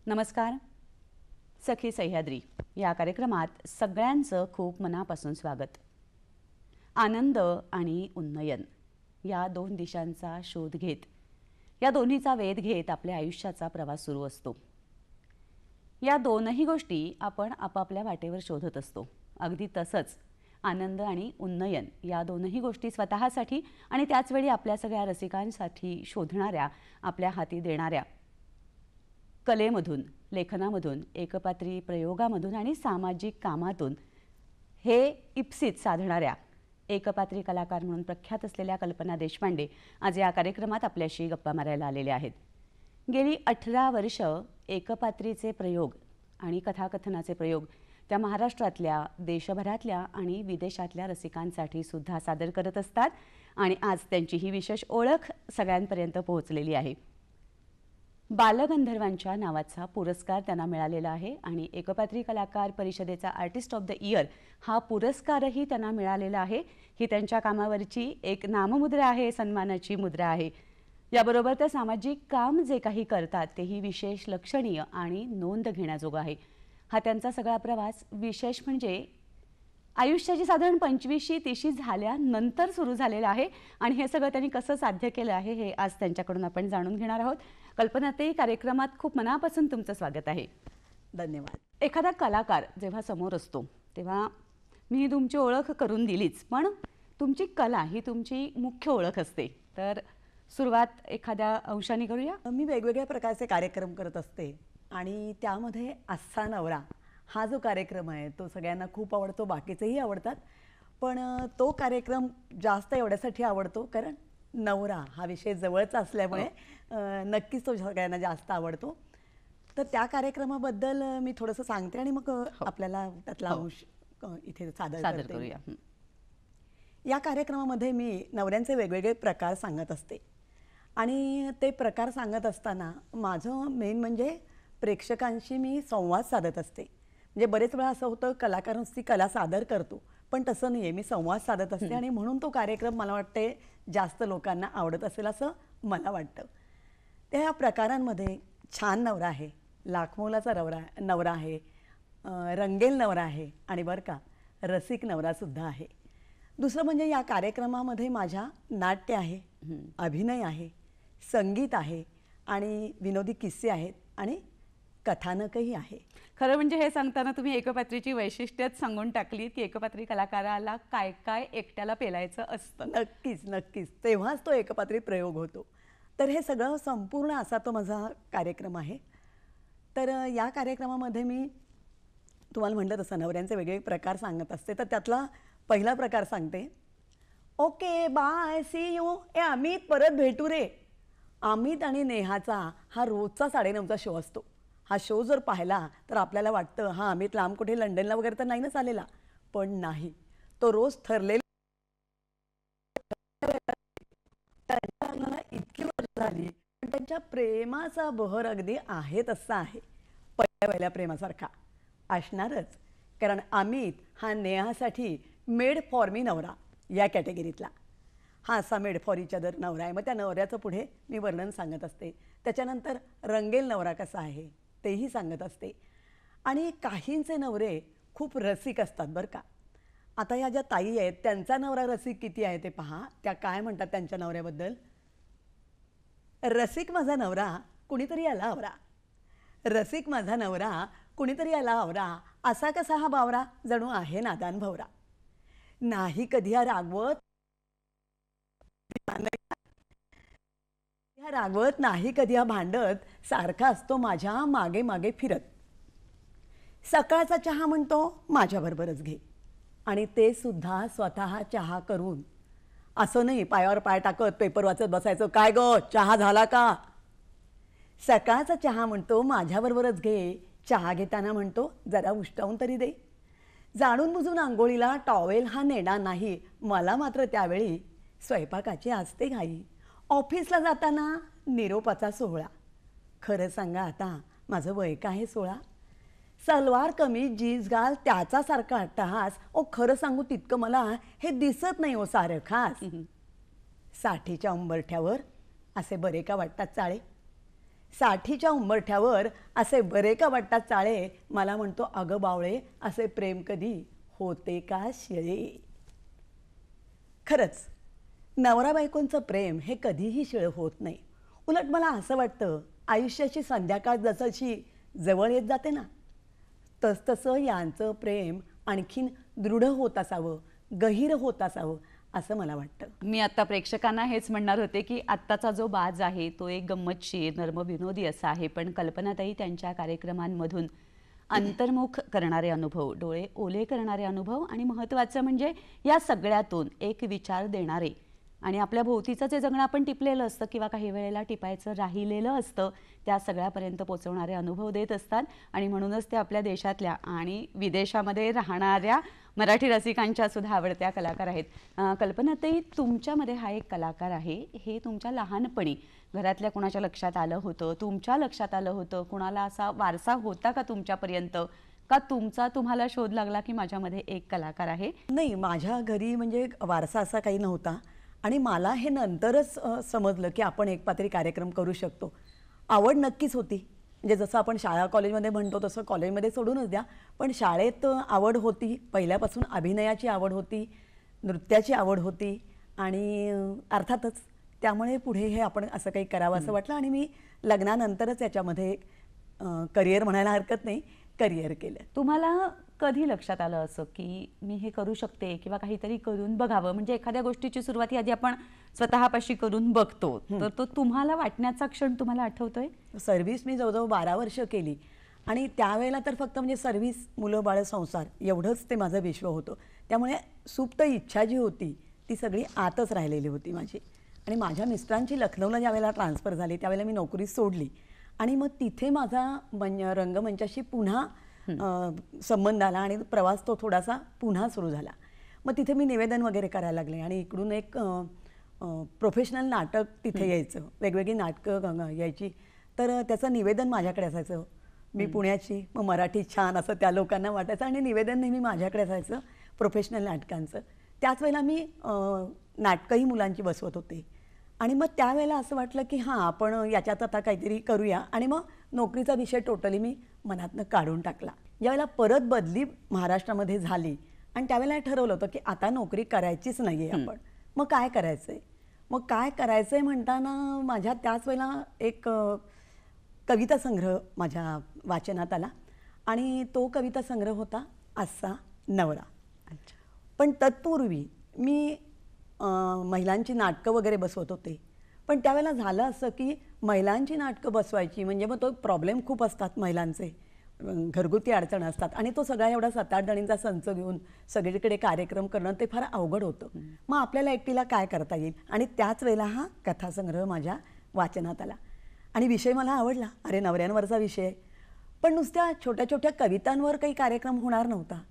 नमस्कार. सखी सह्याद्री या कार्यक्रमात सगळ्यांचं खूप मनापासून स्वागत. आनंद आणि उन्नयन या दोन दिशांचा शोध घेत, या दोन्हीचा वेध घेत आपल्या आयुष्याचा प्रवास सुरू असतो. या दोनही गोष्टी आपण आपापल्या वाटेवर शोधत असतो. अगदी तसंच आनंद आणि उन्नयन या दोनही गोष्टी स्वतःसाठी आणि त्याचवेळी आपल्या सगळ्या रसिकांसाठी शोधणाऱ्या, आपल्या हाती देणाऱ्या कलेमधून, लेखनामधून, एकपात्री प्रयोगामधून आणि सामाजिक कामातून हे इप्सित साधणाऱ्या एकपात्री कलाकार म्हणून प्रख्यात असलेल्या कल्पना देशपांडे आज या कार्यक्रमात आपल्याशी गप्पा मारायला आलेल्या आहेत. गेली 18 वर्ष एकपात्रीचे प्रयोग आणि कथाकथनाचे प्रयोग त्या महाराष्ट्रातल्या, देशभरातल्या आणि विदेशातल्या रसिकांसाठी सुद्धा सादर करत असतात आणि आज त्यांची ही विशेष ओळख सगळ्यांपर्यंत पोहोचलेली आहे. बालगंधर्वांच्या नावाचा पुरस्कार त्यांना मिळालेला आहे आणि एकपात्री कलाकार परिषदेचा आर्टिस्ट ऑफ द इयर हा पुरस्कारही त्यांना मिळालेला आहे. ही त्यांच्या कामावरची एक नाममुद्रा आहे, सन्मानाची मुद्रा आहे. याबरोबर ते सामाजिक काम जे काही करतात तेही विशेष लक्षणीय आणि नोंद घेण्याजोगं आहे. हा त्यांचा सगळा प्रवास विशेष म्हणजे आयुष्याची साधारण 25-30 झाल्यानंतर सुरू झालेलं आहे आणि हे सगळं त्यांनी कसं साध्य केलं आहे हे आज त्यांच्याकडून आपण जाणून घेणार आहोत. कल्पनाताई, कार्यक्रमात खूप मनापासून तुमचं स्वागत आहे. धन्यवाद. एखादा कलाकार जेव्हा समोर असतो तेव्हा मी तुमची ओळख करून दिलीच, पण तुमची कला ही तुमची मुख्य ओळख असते. तर सुरुवात एखाद्या अंशाने करूया. मी वेगवेगळ्या प्रकारचे कार्यक्रम करत असते आणि त्यामध्ये आजचा नवरा हा जो कार्यक्रम आहे तो सगळ्यांना खूप आवडतो, बाकीचेही आवडतात. पण तो कार्यक्रम जास्त एवढ्यासाठी आवडतो कारण नवरा हा विषय जवळचा असल्यामुळे नक्कीच तो सगळ्यांना जास्त आवडतो. तर त्या कार्यक्रमाबद्दल मी थोडंसं सांगते आणि मग आपल्याला त्यातला अंश इथे सादर करूया. या कार्यक्रमामध्ये मी नवऱ्यांचे वेगवेगळे प्रकार सांगत असते आणि ते प्रकार सांगत असताना माझं मेन म्हणजे प्रेक्षकांशी मी संवाद साधत असते. म्हणजे बरेच वेळा असं होतं कलाकार नुसती कला सादर करतो, पण तसं नाही आहे, मी संवाद साधत असते आणि म्हणून तो कार्यक्रम मला वाटते जास्त लोकांना आवडत असेल असं मला वाटतं. त्या प्रकारांमध्ये छान नवरा आहे, लाखमोलाचा नवरा आहे, रंगेल नवरा आहे आणि बरं का रसिक नवरासुद्धा आहे. दुसरं म्हणजे या कार्यक्रमामध्ये माझ्या नाट्य आहे, अभिनय आहे, संगीत आहे आणि विनोदी किस्से आहेत आणि कथानकही आहे. खरं म्हणजे हे सांगताना तुम्ही एकपात्रीची वैशिष्ट्यच सांगून टाकलीत की एकपात्री कलाकाराला काय काय एकट्याला पेलायचं असतं. नक्कीच नक्कीच, तेव्हाच तो एकपात्री प्रयोग होतो. तर हे सगळं संपूर्ण असा तो माझा कार्यक्रम आहे. तर या कार्यक्रमामध्ये मी तुम्हाला म्हटलं तसं नवऱ्यांचे वेगवेगळे प्रकार सांगत असते. तर त्यातला पहिला प्रकार सांगते. Okay bye, see you. Amit, परत भेटू रे. अमित आणि नेहाचा हा रोजचा 9:30चा शो असतो. हा शो जर पाहिला तर आपल्याला वाटतं हा अमित लांब कुठे लंडनला वगैरे तर नाही ना चालेला, पण नाही, तो रोज ठरलेला इतकी वर्ष झाली पण त्यांच्या प्रेमाचा बहर अगदी आहे तसा आहे, पहिल्या प्रेमासारखा असणारच. कारण अमित हा नेहासाठी मेड फॉर मी नवरा या कॅटेगरीतला हा असा मेड फॉर इच अदर नवरा आहे. मग त्या नवऱ्याचं पुढे मी वर्णन सांगत असते. त्याच्यानंतर रंगेल नवरा कसा आहे तेही सांगत असते. आणि काहींचे नवरे खूप रसिक असतात बरं का. आता या ज्या ताई आहेत त्यांचा नवरा रसिक किती आहे ते पहा. त्या काय म्हणतात त्यांच्या नवऱ्याबद्दल. रसिक माझा नवरा कुणीतरी याला आवरा, रसिक माझा नवरा कुणीतरी याला आवरा, असा कसा हा बावरा जणू आहे नादान भवरा. नाही कधी हा रागवत नाही कधी हा भांडत, सारखा असतो माझ्या मागे मागे फिरत. सकाळचा चहा म्हणतो माझ्याबरोबरच घे, आणि ते सुद्धा स्वतः चहा करून. असं नाही पायावर पाय टाकत पेपर वाचत बसायचं, काय गो चहा झाला का. सकाळचा चहा म्हणतो माझ्याबरोबरच घे, चहा घेताना म्हणतो जरा उष्टावून तरी दे. जाणून बुजून आंघोळीला टॉवेल हा नेणार नाही, मला मात्र त्यावेळी स्वयंपाकाची असते घाई. ऑफिसला जाताना निरोपाचा सोहळा. खरं सांगा आता माझं वय काय 16. सलवार कमीज जीन्स घाल त्याचा सारखा अट्टहास. ओ खरं सांगू तितकं मला हे दिसत नाही ओ सारं खास. 60च्या उंबरठ्यावर असे बरे का वाटतात चाळे. 60च्या उंबरठ्यावर असे बरे का वाटतात चाळे. मला म्हणतो अगं बावळे असे प्रेम कधी होते का शिळे. खरंच नवरा बायकोंचं प्रेम हे कधीही शिळ होत नाही. उलट मला असं वाटतं आयुष्याची संध्याकाळ जसशी जवळ येत जाते ना, तसतसं यांचं प्रेम आणखीन दृढ होत असावं, गहीर होत असावं असं मला वाटतं. मी आता प्रेक्षकांना हेच म्हणणार होते की आत्ताचा जो बाज आहे तो एक गंमतशीर नर्मविनोदी असा आहे, पण कल्पनाताई त्यांच्या कार्यक्रमांमधून अंतर्मुख करणारे अनुभव, डोळे ओले करणारे अनुभव, आणि महत्त्वाचं म्हणजे या सगळ्यातून एक विचार देणारे आणि आपल्या भोवतीचं जे जगणं आपण टिपलेलं असतं किंवा काही वेळेला टिपायचं राहिलेलं असतं त्या सगळ्यापर्यंत पोचवणारे अनुभव देत असतात. आणि म्हणूनच ते आपल्या देशातल्या आणि विदेशामध्ये राहणाऱ्या मराठी रसिकांच्या सुद्धा आवडत्या कलाकार आहेत. कल्पनाताई, तुमच्यामध्ये हा एक कलाकार आहे, हे तुमच्या लहानपणी घरातल्या कुणाच्या लक्षात आलं होतं, तुमच्या लक्षात आलं होतं, कुणाला असा वारसा होता का तुमच्यापर्यंत, का तुमचा तुम्हाला शोध लागला की माझ्यामध्ये एक कलाकार आहे? नाही, माझ्या घरी म्हणजे वारसा असा काही नव्हता, आणि मला हे नंतरच समजलं की आपण एकपात्री कार्यक्रम करू शकतो. आवड नक्कीच होती, म्हणजे जसं आपण शाळा कॉलेजमध्ये म्हणतो तसं कॉलेजमध्ये सोडूनच द्या, पण शाळेत आवड होती. पहिल्यापासून अभिनयाची आवड होती, नृत्याची आवड होती, आणि अर्थातच त्यामुळे पुढे हे आपण असं काही करावं असं वाटलं, आणि मी लग्नानंतरच याच्यामध्ये करिअर म्हणायला हरकत नाही, करिअर केलं. तुम्हाला कधी लक्षात आलं असं की मी हे करू शकते किंवा काहीतरी करून बघावं? म्हणजे एखाद्या गोष्टीची सुरुवात ही आधी आपण स्वतःपाशी करून बघतो, तर तो तुम्हाला वाटण्याचा क्षण तुम्हाला आठवतोय? सर्व्हिस मी जवळजवळ 12 वर्ष केली, आणि त्यावेळेला तर फक्त म्हणजे सर्व्हिस, मुलं बाळ, संसार एवढंच ते माझं विश्व होतं. त्यामुळे सुप्त इच्छा जी होती ती सगळी आतच राहिलेली होती माझी. आणि माझ्या मिस्टरांची लखनौला ज्यावेळेला ट्रान्सफर झाली त्यावेळेला मी नोकरी सोडली, आणि मग तिथे माझा रंगमंचाशी पुन्हा संबंध आला, आणि प्रवास तो थोडासा पुन्हा सुरू झाला. मग तिथे मी निवेदन वगैरे करायला लागले, आणि इकडून एक प्रोफेशनल नाटक तिथे यायचं, वेगवेगळी नाटकं यायची, तर त्याचं निवेदन माझ्याकडे असायचं. मी पुण्याची, मग मराठी छान असं त्या लोकांना वाटायचं, आणि निवेदन नेहमी माझ्याकडे असायचं प्रोफेशनल नाटकांचं. त्याच वेळेला मी नाटकंही मुलांची बसवत होते, आणि मग त्यावेळेला असं वाटलं की हां आपण याच्यात आता काहीतरी करूया, आणि मग नोकरीचा विषय टोटली मी मनातनं काढून टाकला. ज्यावेळेला परत बदली महाराष्ट्रामध्ये झाली, आणि त्यावेळेला ठरवलं होतं की आता नोकरी करायचीच नाही आहे आपण, मग काय करायचं आहे. मग काय करायचं आहे म्हणताना माझ्या त्याच वेळेला एक कविता संग्रह माझ्या वाचनात आला, आणि तो कविता संग्रह होता असा नवरा. पण तत्पूर्वी मी महिलांची नाटकं वगैरे बसवत होते, पण त्यावेळेला झालं असं की महिलांची नाटकं बसवायची म्हणजे मग तो प्रॉब्लेम खूप असतात, महिलांचे घरगुती अडचण असतात, आणि तो सगळा एवढा 7-8 जणींचा संच घेऊन सगळीकडे कार्यक्रम करणं ते फार अवघड होतं. मग आपल्याला एकटीला काय करता येईल, आणि त्याच वेळेला हा कथासंग्रह माझ्या वाचनात आला, आणि विषय मला आवडला. अरे नवऱ्यांवरचा विषय, पण नुसत्या छोट्या छोट्या कवितांवर काही कार्यक्रम होणार नव्हता.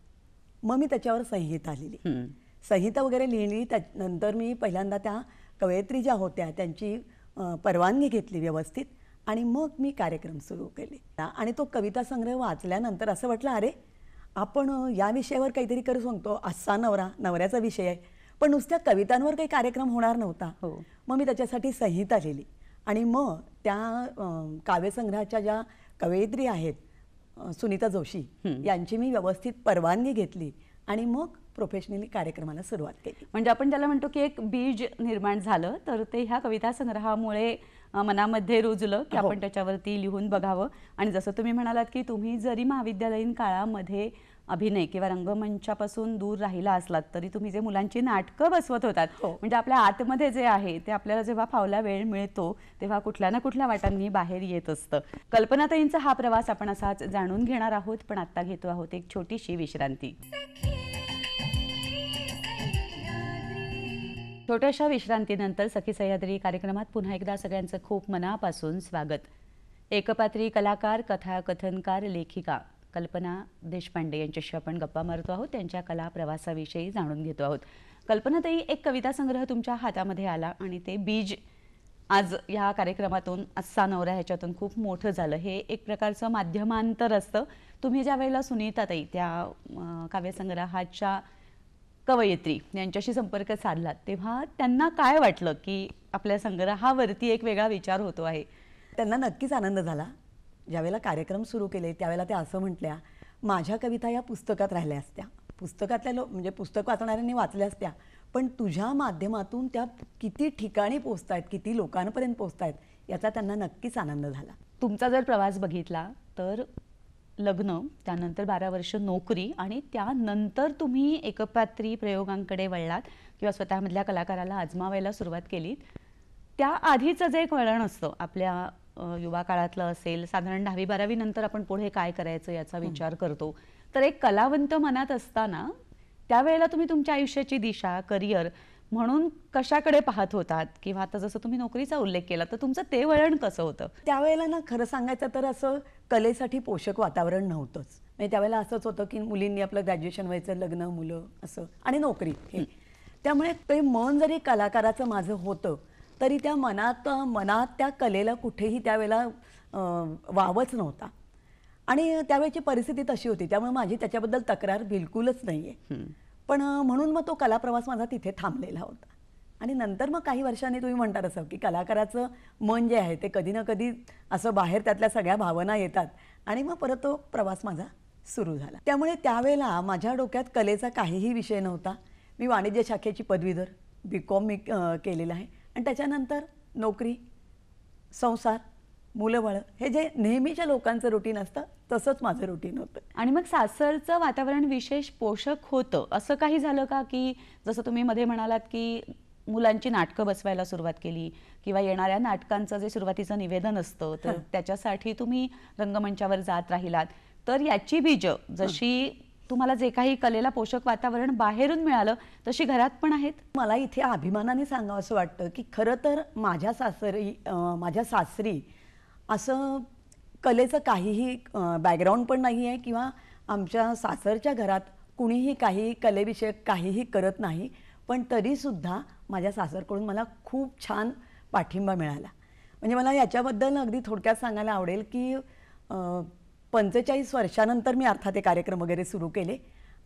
मग मी त्याच्यावर संहिता लिहिली, संहिता वगैरे लिहिली. त्यानंतर मी पहिल्यांदा त्या कवयित्री ज्या होत्या त्यांची परवानगी घेतली व्यवस्थित, आणि मग मी कार्यक्रम सुरू केले. आणि तो कविता संग्रह वाचल्यानंतर असं वाटलं अरे आपण या विषयावर काहीतरी करू सांगतो. असा नवरा, नवऱ्याचा विषय आहे, पण नुसत्या कवितांवर काही कार्यक्रम होणार नव्हता. मग मी त्याच्यासाठी संहिता लिहिली, आणि मग त्या काव्यसंग्रहाच्या ज्या कवयित्री आहेत सुनीता जोशी यांची मी व्यवस्थित परवानगी घेतली, आणि मग प्रोफेशनली कार्यक्रमाला सुरुवात केली. म्हणजे आपण त्याला म्हणतो की एक बीज निर्माण झालं, तर ते ह्या कविता संग्रहामुळे मनामध्ये रुजलं की हो. आपण त्याच्यावरती लिहून बघावं. आणि जसं तुम्ही म्हणालात की तुम्ही जरी महाविद्यालयीन काळामध्ये अभिनय किंवा रंगमंचापासून दूर राहिला असलात तरी तुम्ही जे मुलांची नाटकं बसवत होतात, हो. म्हणजे आपल्या आतमध्ये जे आहे ते आपल्याला जेव्हा फावला वेळ मिळतो तेव्हा कुठल्या ना कुठल्या वाटांनी बाहेर येत असतं. कल्पनाताईंचा हा प्रवास आपण असाच जाणून घेणार आहोत, पण आता घेतो आहोत एक छोटीशी विश्रांती. छोट्याशा विश्रांतीनंतर सखी सह्याद्री कार्यक्रमात पुन्हा एकदा सगळ्यांचं खूप मनापासून स्वागत. एकपात्री कलाकार, कथाकथनकार, लेखिका कल्पना देशपांडे यांच्याशी आपण गप्पा मारतो आहोत. त्यांच्या कला प्रवासाविषयी जाणून घेतो आहोत. कल्पनाताई, एक कविता संग्रह तुमच्या हातामध्ये आला आणि ते बीज आज या कार्यक्रमातून असा नवरा ह्याच्यातून खूप मोठं झालं. हे एक प्रकारचं माध्यमांतर असतं. तुम्ही ज्या वेळेला सुनीताताई त्या काव्यसंग्रहाच्या कवयित्री यांच्याशी संपर्क साधलात तेव्हा त्यांना काय वाटलं की आपल्या संग्रहावरती एक वेगळा विचार होतो आहे? त्यांना नक्कीच आनंद झाला. ज्यावेळेला कार्यक्रम सुरू केले त्यावेळेला त्या असं म्हटल्या, माझ्या कविता या पुस्तकात राहिल्या असत्या, पुस्तकातल्या म्हणजे पुस्तक वाचणाऱ्यांनी वाचल्या असत्या, पण तुझ्या माध्यमातून त्या किती ठिकाणी पोचतायत, किती लोकांपर्यंत पोचतायत याचा त्यांना नक्कीच आनंद झाला. तुमचा जर प्रवास बघितला तर लग्न, त्यानंतर 12 वर्ष नोकरी आणि त्यानंतर तुम्ही एकपात्री प्रयोगांकडे वळलात किंवा स्वतःमधल्या कलाकाराला आजमावायला सुरुवात केलीत. त्याआधीचं जे एक वळण असतं आपल्या युवा काळातलं असेल, साधारण 10वी-12वी नंतर आपण पुढे काय करायचं याचा विचार करतो. तर एक कलावंत मनात असताना त्यावेळेला तुम्ही तुमच्या आयुष्याची दिशा, करिअर म्हणून कशाकडे पाहत होतात? किंवा आता जसं तुम्ही नोकरीचा उल्लेख केला तर तुमचं ते वळण कसं होतं? त्यावेळेला ना खरं सांगायचं तर असं कलेसाठी पोषक वातावरण नव्हतंच. म्हणजे त्यावेळेला असंच होतं की मुलींनी आपलं ग्रॅज्युएशन व्हायचं, लग्न, मुलं असं आणि नोकरी हे. त्यामुळे ते मन जरी कलाकाराचं माझं होतं तरी त्या मनात त्या कलेला कुठेही त्यावेळेला वावच नव्हता. आणि त्यावेळेची परिस्थिती तशी होती त्यामुळे माझी त्याच्याबद्दल तक्रार बिलकुलच नाही आहे. पण म्हणून मग तो कलाप्रवास माझा तिथे थांबलेला होता. आणि नंतर मग काही वर्षांनी तुम्ही म्हणता असं की कलाकाराचं मन जे आहे ते कधी ना कधी असं बाहेर त्यातल्या सगळ्या भावना येतात आणि मग परत तो प्रवास माझा सुरू झाला. त्यामुळे त्यावेळेला माझ्या डोक्यात कलेचा काहीही विषय नव्हता. मी वाणिज्य शाखेची पदवीधर, BCom मी केलेलं आहे आणि त्याच्यानंतर नोकरी, संसार, मुलं-बाळं हे जे नेहमीच्या लोकांचं रुटीन असतं तसंच माझं रुटीन होतं. आणि मग सासरचं वातावरण विशेष पोषक होतं असं काही झालं का? की जसं तुम्ही मध्ये म्हणालात की मुलांची नाटकं बसवायला सुरुवात केली किंवा येणाऱ्या नाटकांचं जे सुरुवातीचं निवेदन असतं तर त्याच्यासाठी तुम्ही रंगमंचावर जात राहिलात, तर याची बीज जशी तुम्हाला जे काही कलेला पोषक वातावरण बाहेरून मिळालं तशी घरात पण आहेत? मला इथे अभिमानाने सांगावं असं वाटतं की खरं तर माझ्या सासरी असं कलेचं काहीही बॅकग्राऊंड पण नाही आहे किंवा आमच्या सासरच्या घरात कुणीही काही कलेविषयक काहीही करत नाही. पण तरीसुद्धा माझ्या सासरकडून मला खूप छान पाठिंबा मिळाला. म्हणजे मला याच्याबद्दल अगदी थोडक्यात सांगायला आवडेल की 45 वर्षानंतर मी अर्थात ते कार्यक्रम वगैरे सुरू केले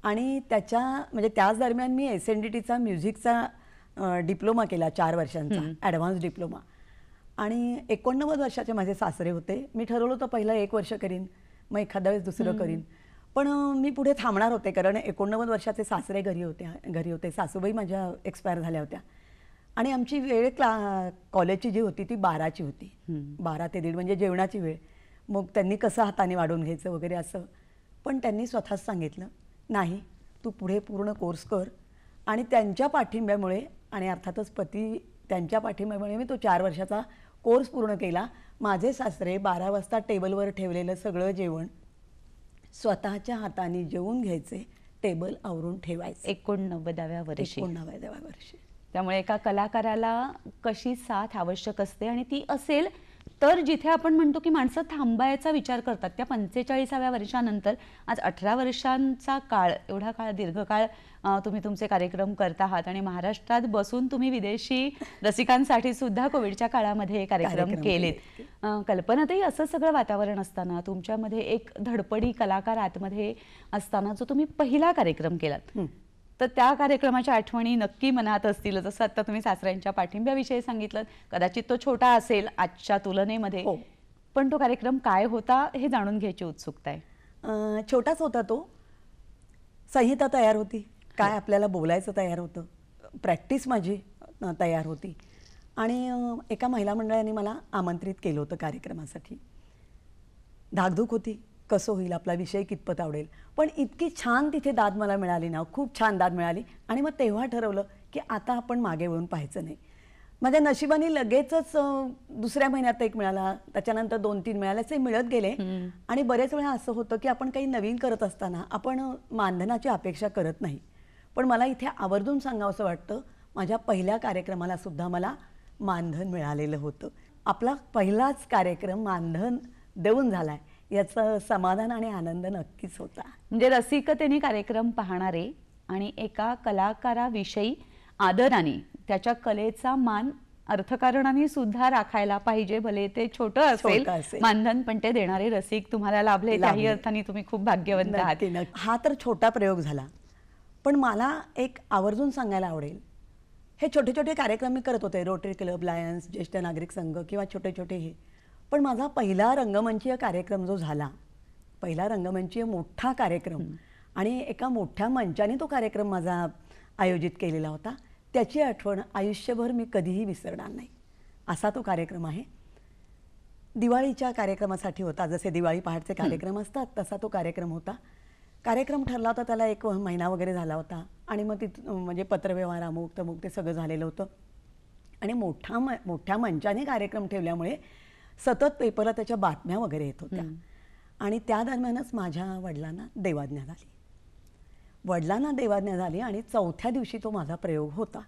आणि म्हणजे त्याच दरम्यान मी SNDTचा म्युझिकचा डिप्लोमा केला 4 वर्षांचा, ॲडव्हान्स डिप्लोमा. आणि 89 वर्षाचे माझे सासरे होते. मी ठरवलं होतं पहिलं 1 वर्ष करीन, मग एखाद्या वेळेस दुसरं करीन. पण मी पुढे थांबणार होते कारण 89 वर्षाचे सासरे घरी होते. सासूबाई माझ्या एक्सपायर झाल्या होत्या आणि आमची वेळ कॉलेजची जी होती ती 12ची होती. 12 ते 1:30 म्हणजे जेवणाची वेळ. मग त्यांनी कसं हाताने वाढून घ्यायचं वगैरे असं. पण त्यांनी स्वतःच सांगितलं, नाही तू पुढे पूर्ण कोर्स कर. आणि त्यांच्या पाठिंब्यामुळे आणि अर्थातच त्यांच्या पाठिंब्यामुळे मी तो 4 वर्षाचा कोर्स पूर्ण केला. माझे सासरे 12 वाजता टेबलवर ठेवलेलं सगळं जेवण स्वतःच्या हाताने जेवून घ्यायचे, टेबल आवरून ठेवायचे. 89व्या वर्षी. 89व्या वर्षी. त्यामुळे एका कलाकाराला कशी साथ आवश्यक असते आणि ती असेल तर जिथे आपण म्हणतो की माणसं थांबायचा विचार करतात त्या 45व्या वर्षानंतर आज 18 वर्षांचा काळ, एवढा काळ दीर्घकाळ तुम्ही तुमचे कार्यक्रम करत आहात आणि महाराष्ट्रात बसून तुम्ही विदेशी रसिकांसाठी सुद्धा कोविडच्या काळामध्ये कार्यक्रम केलेत. कल्पनाताई, असं सगळं वातावरण असताना तुमच्यामध्ये एक धडपडी कलाकार आतमध्ये असताना जो तुम्ही पहिला कार्यक्रम केलात तर त्या कार्यक्रमाच्या आठवणी नक्की मनात असतील. जसं आता तुम्ही सासऱ्यांच्या पाठिंब्याविषयी सांगितलं, कदाचित तो छोटा असेल आजच्या तुलनेमध्ये, पण तो कार्यक्रम काय होता हे जाणून घ्यायची उत्सुकता आहे. छोटाच होता तो. संहिता तयार होती, काय आपल्याला बोलायचं तयार होतं, प्रॅक्टिस माझी तयार होती आणि एका महिला मंडळाने मला आमंत्रित केलं होतं कार्यक्रमासाठी. धाकधूक होती, कसं होईल, आपला विषय कितपत आवडेल. पण इतकी छान तिथे दाद मला मिळाली ना, खूप छान दाद मिळाली. आणि मग तेव्हा ठरवलं की आता आपण मागे वळून पाहायचं नाही. माझ्या नशिबाने लगेचच दुसऱ्या महिन्यात एक मिळाला, त्याच्यानंतर 2-3 मिळाले, असे मिळत गेले. आणि बरेच वेळा असं होतं की आपण काही नवीन करत असताना आपण मानधनाची अपेक्षा करत नाही. पण मला इथे आवर्जून सांगावंसं वाटतं, माझ्या पहिल्या कार्यक्रमाला सुद्धा मला मानधन मिळालेलं होतं. आपला पहिलाच कार्यक्रम मानधन देऊन झालाय याचं समाधान आणि आनंद नक्कीच होता. म्हणजे रसिकतेने कार्यक्रम पाहणारे आणि एका कलाकाराविषयी आदराने त्याच्या कलेचा मान अर्थकारणाने सुद्धा राखायला पाहिजे, भले ते छोटं असेल मानधन, पण ते देणारे रसिक तुम्हाला लाभले. त्याही अर्थाने तुम्ही खूप भाग्यवंत आहात. हा तर छोटा प्रयोग झाला. पण मला एक आवर्जून सांगायला आवडेल, हे छोटे छोटे कार्यक्रम मी करत होते, रोटरी क्लब, लायन्स, ज्येष्ठ नागरिक संघ किंवा छोटे छोटे हे. पण माझा पहिला रंगमंचीय कार्यक्रम जो झाला, पहिला रंगमंचीय मोठा कार्यक्रम, आणि एका मोठ्या मंचाने तो कार्यक्रम माझा आयोजित केलेला होता, त्याची आठवण आयुष्यभर मी कधीही विसरणार नाही. असा तो कार्यक्रम आहे. दिवाळीच्या कार्यक्रमासाठी होता. जसे दिवाळी पहाटचे कार्यक्रम असतात तसा तो कार्यक्रम होता. कार्यक्रम ठरला होता, त्याला 1 महिना वगैरे झाला होता. आणि मग म्हणजे पत्रव्यवहार अमुक तमुक ते सगळं झालेलं होतं. आणि मोठ्या मंचाने कार्यक्रम ठेवल्यामुळे सतत पेपरला त्याच्या बातम्या वगैरे येत होत्या. आणि त्या दरम्यानच माझ्या वडिलांना देवाज्ञा झाली. आणि 4थ्या दिवशी तो माझा प्रयोग होता.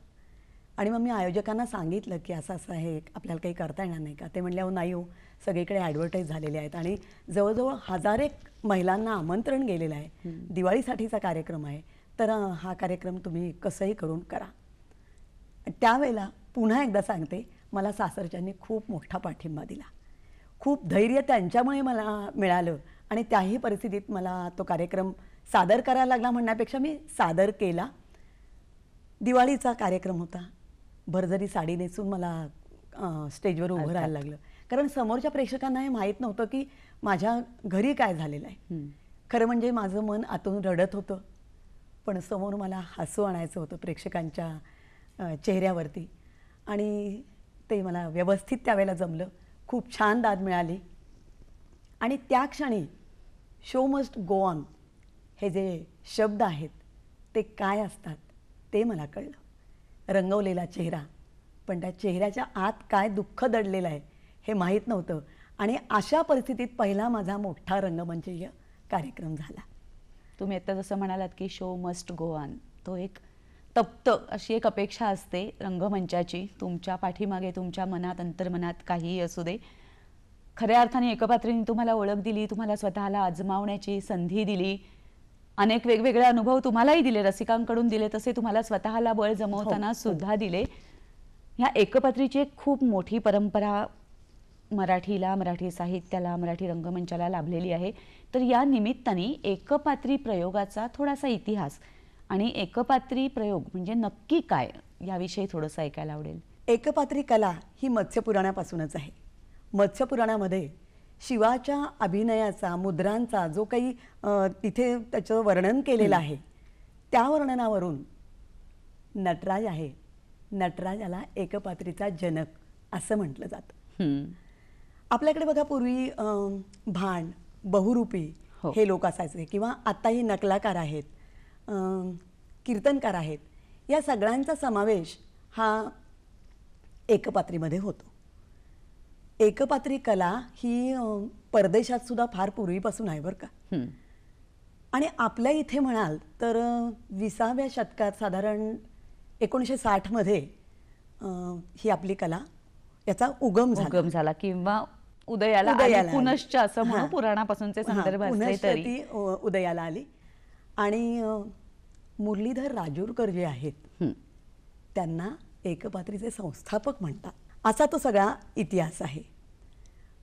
आणि मग मी आयोजकांना सांगितलं की असं असं आहे, आपल्याला काही करता येणार नाही का? ते म्हणले, अहो नाही हो, सगळीकडे ॲडव्हर्टाईज झालेले आहेत आणि जवळजवळ 1000 महिलांना आमंत्रण गेलेलं आहे, दिवाळीसाठीचा कार्यक्रम आहे, तर हा कार्यक्रम तुम्ही कसंही करून करा. त्यावेळेला पुन्हा एकदा सांगते, मला सासरच्यांनी खूप मोठा पाठिंबा दिला. खूप धैर्य त्यांच्यामुळे मला मिळालं. आणि त्याही परिस्थितीत मला तो कार्यक्रम सादर करायला लागला म्हणण्यापेक्षा मी सादर केला. दिवाळीचा कार्यक्रम होता. भरजरी साडी नेसून मला स्टेजवर उभं राहायला लागलं. कारण समोरच्या प्रेक्षकांना हे माहीत नव्हतं की माझ्या घरी काय झालेलं आहे. खरं म्हणजे माझं मन आतून रडत होतं, पण समोर मला हसू आणायचं होतं प्रेक्षकांच्या चेहऱ्यावरती. आणि ते मला व्यवस्थित त्यावेळेला जमलं. खूप छान दाद मिळाली. आणि त्या क्षणी शो मस्ट गो ऑन हे जे शब्द आहेत ते काय असतात ते मला कळलं. रंगवलेला चेहरा, पण त्या चेहऱ्याच्या आत काय दुःख दडलेलं आहे हे माहीत नव्हतं. आणि अशा परिस्थितीत पहिला माझा मोठा रंगमंचीय कार्यक्रम झाला. तुम्ही आता जसं म्हणालात की शो मस्ट गो ऑन, तो एक तप्त अशी एक अपेक्षा असते रंगमंचाची. तुमच्या पाठीमागे, तुमच्या मनात, अंतर्मनात काहीही असू दे, खऱ्या अर्थाने एकपात्रीने तुम्हाला ओळख दिली, तुम्हाला स्वतःला आजमावण्याची संधी दिली, अनेक वेगवेगळे अनुभव तुम्हालाही दिले, रसिकांकडून दिले, तसे तुम्हाला स्वतःला बळ जमवताना सुद्धा दिले. ह्या एकपात्रीची एक खूप मोठी परंपरा मराठीला, मराठी साहित्याला, मराठी रंगमंचाला लाभलेली आहे. तर या निमित्ताने एकपात्री प्रयोगाचा थोडासा इतिहास आणि एकपात्री प्रयोग म्हणजे नक्की काय याविषयी थोडंसं ऐकायला आवडेल. एकपात्री कला ही मत्स्यपुराणापासूनच आहे. मत्स्यपुराणामध्ये शिवाच्या अभिनयाचा, मुद्रांचा जो काही तिथे त्याचं वर्णन केलेलं आहे, त्या वर्णनावरून नटराज आहे, नटराजाला एकपात्रीचा जनक असं म्हटलं जातं. आपल्याकडे बघा पूर्वी भांड, बहुरूपी हे लोक असायचे, किंवा आत्ताही नकलाकार आहेत, कीर्तनकार आहेत. या सगळ्यांचा समावेश हा एकपात्रीमध्ये होतो. एकपात्री कला ही परदेशात सुद्धा फार पूर्वीपासून आहे बरं का. आणि आपल्या इथे म्हणाल तर 20व्या शतकात साधारण 1960 मध्ये ही आपली कला याचा उगम झाला किंवा उदयाला पुनश्च असं म्हणून पुराणापासूनचे संदर्भ असले तरी ती उदयाला आली. आणि मुरलीधर राजूरकर जे आहेत त्यांना एकपात्रीचे संस्थापक म्हणतात. असा तो सगळा इतिहास आहे.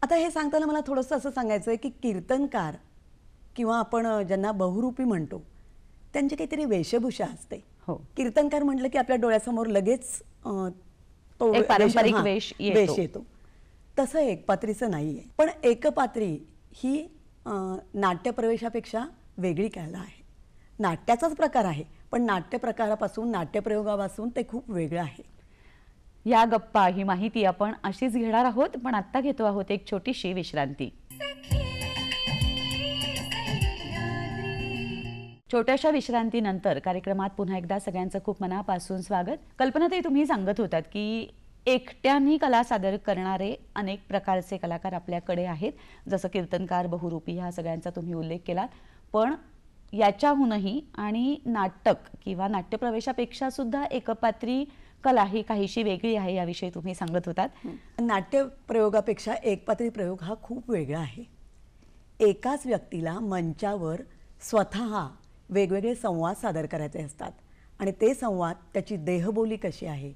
आता हे सांगताना मला थोडंसं असं सांगायचं आहे की कीर्तनकार किंवा आपण ज्यांना बहुरूपी म्हणतो त्यांची काहीतरी वेशभूषा असते. कीर्तनकार म्हटलं की आपल्या डोळ्यासमोर लगेच तो पारंपरिक वेश येतो. तसं एकपात्रीचं नाही आहे. पण एकपात्री ही नाट्यप्रवेशापेक्षा वेगळी कला आहे. नाट्याचाच प्रकार आहे, पण नाट्यप्रकारापासून, नाट्यप्रयोगापासून ते खूप वेगळं आहे. या गप्पा ही माहिती आपण अशीच घेणार आहोत, पण आत्ता घेतो आहोत एक छोटीशी विश्रांती. छोट्याशा विश्रांतीनंतर कार्यक्रमात पुन्हा एकदा सगळ्यांचं खूप मनापासून स्वागत. कल्पनाताई, तुम्ही सांगत होतात की एकट्याने कला सादर करणारे अनेक प्रकारचे कलाकार आपल्याकडे आहेत, जसं कीर्तनकार, बहुरूपी, ह्या सगळ्यांचा तुम्ही उल्लेख केलात. पण याच्याहूनही आणि नाटक किंवा नाट्यप्रवेशापेक्षा सुद्धा एकपात्री कला ही काहीशी वेगळी आहे, याविषयी तुम्ही सांगत होतात. नाट्य प्रयोगापेक्षा एकपात्री प्रयोग हा खूप वेगळा आहे. एकाच व्यक्तीला मंचावर स्वतः वेगवेगळे संवाद सादर करायचे असतात आणि ते संवाद, त्याची देहबोली कशी आहे,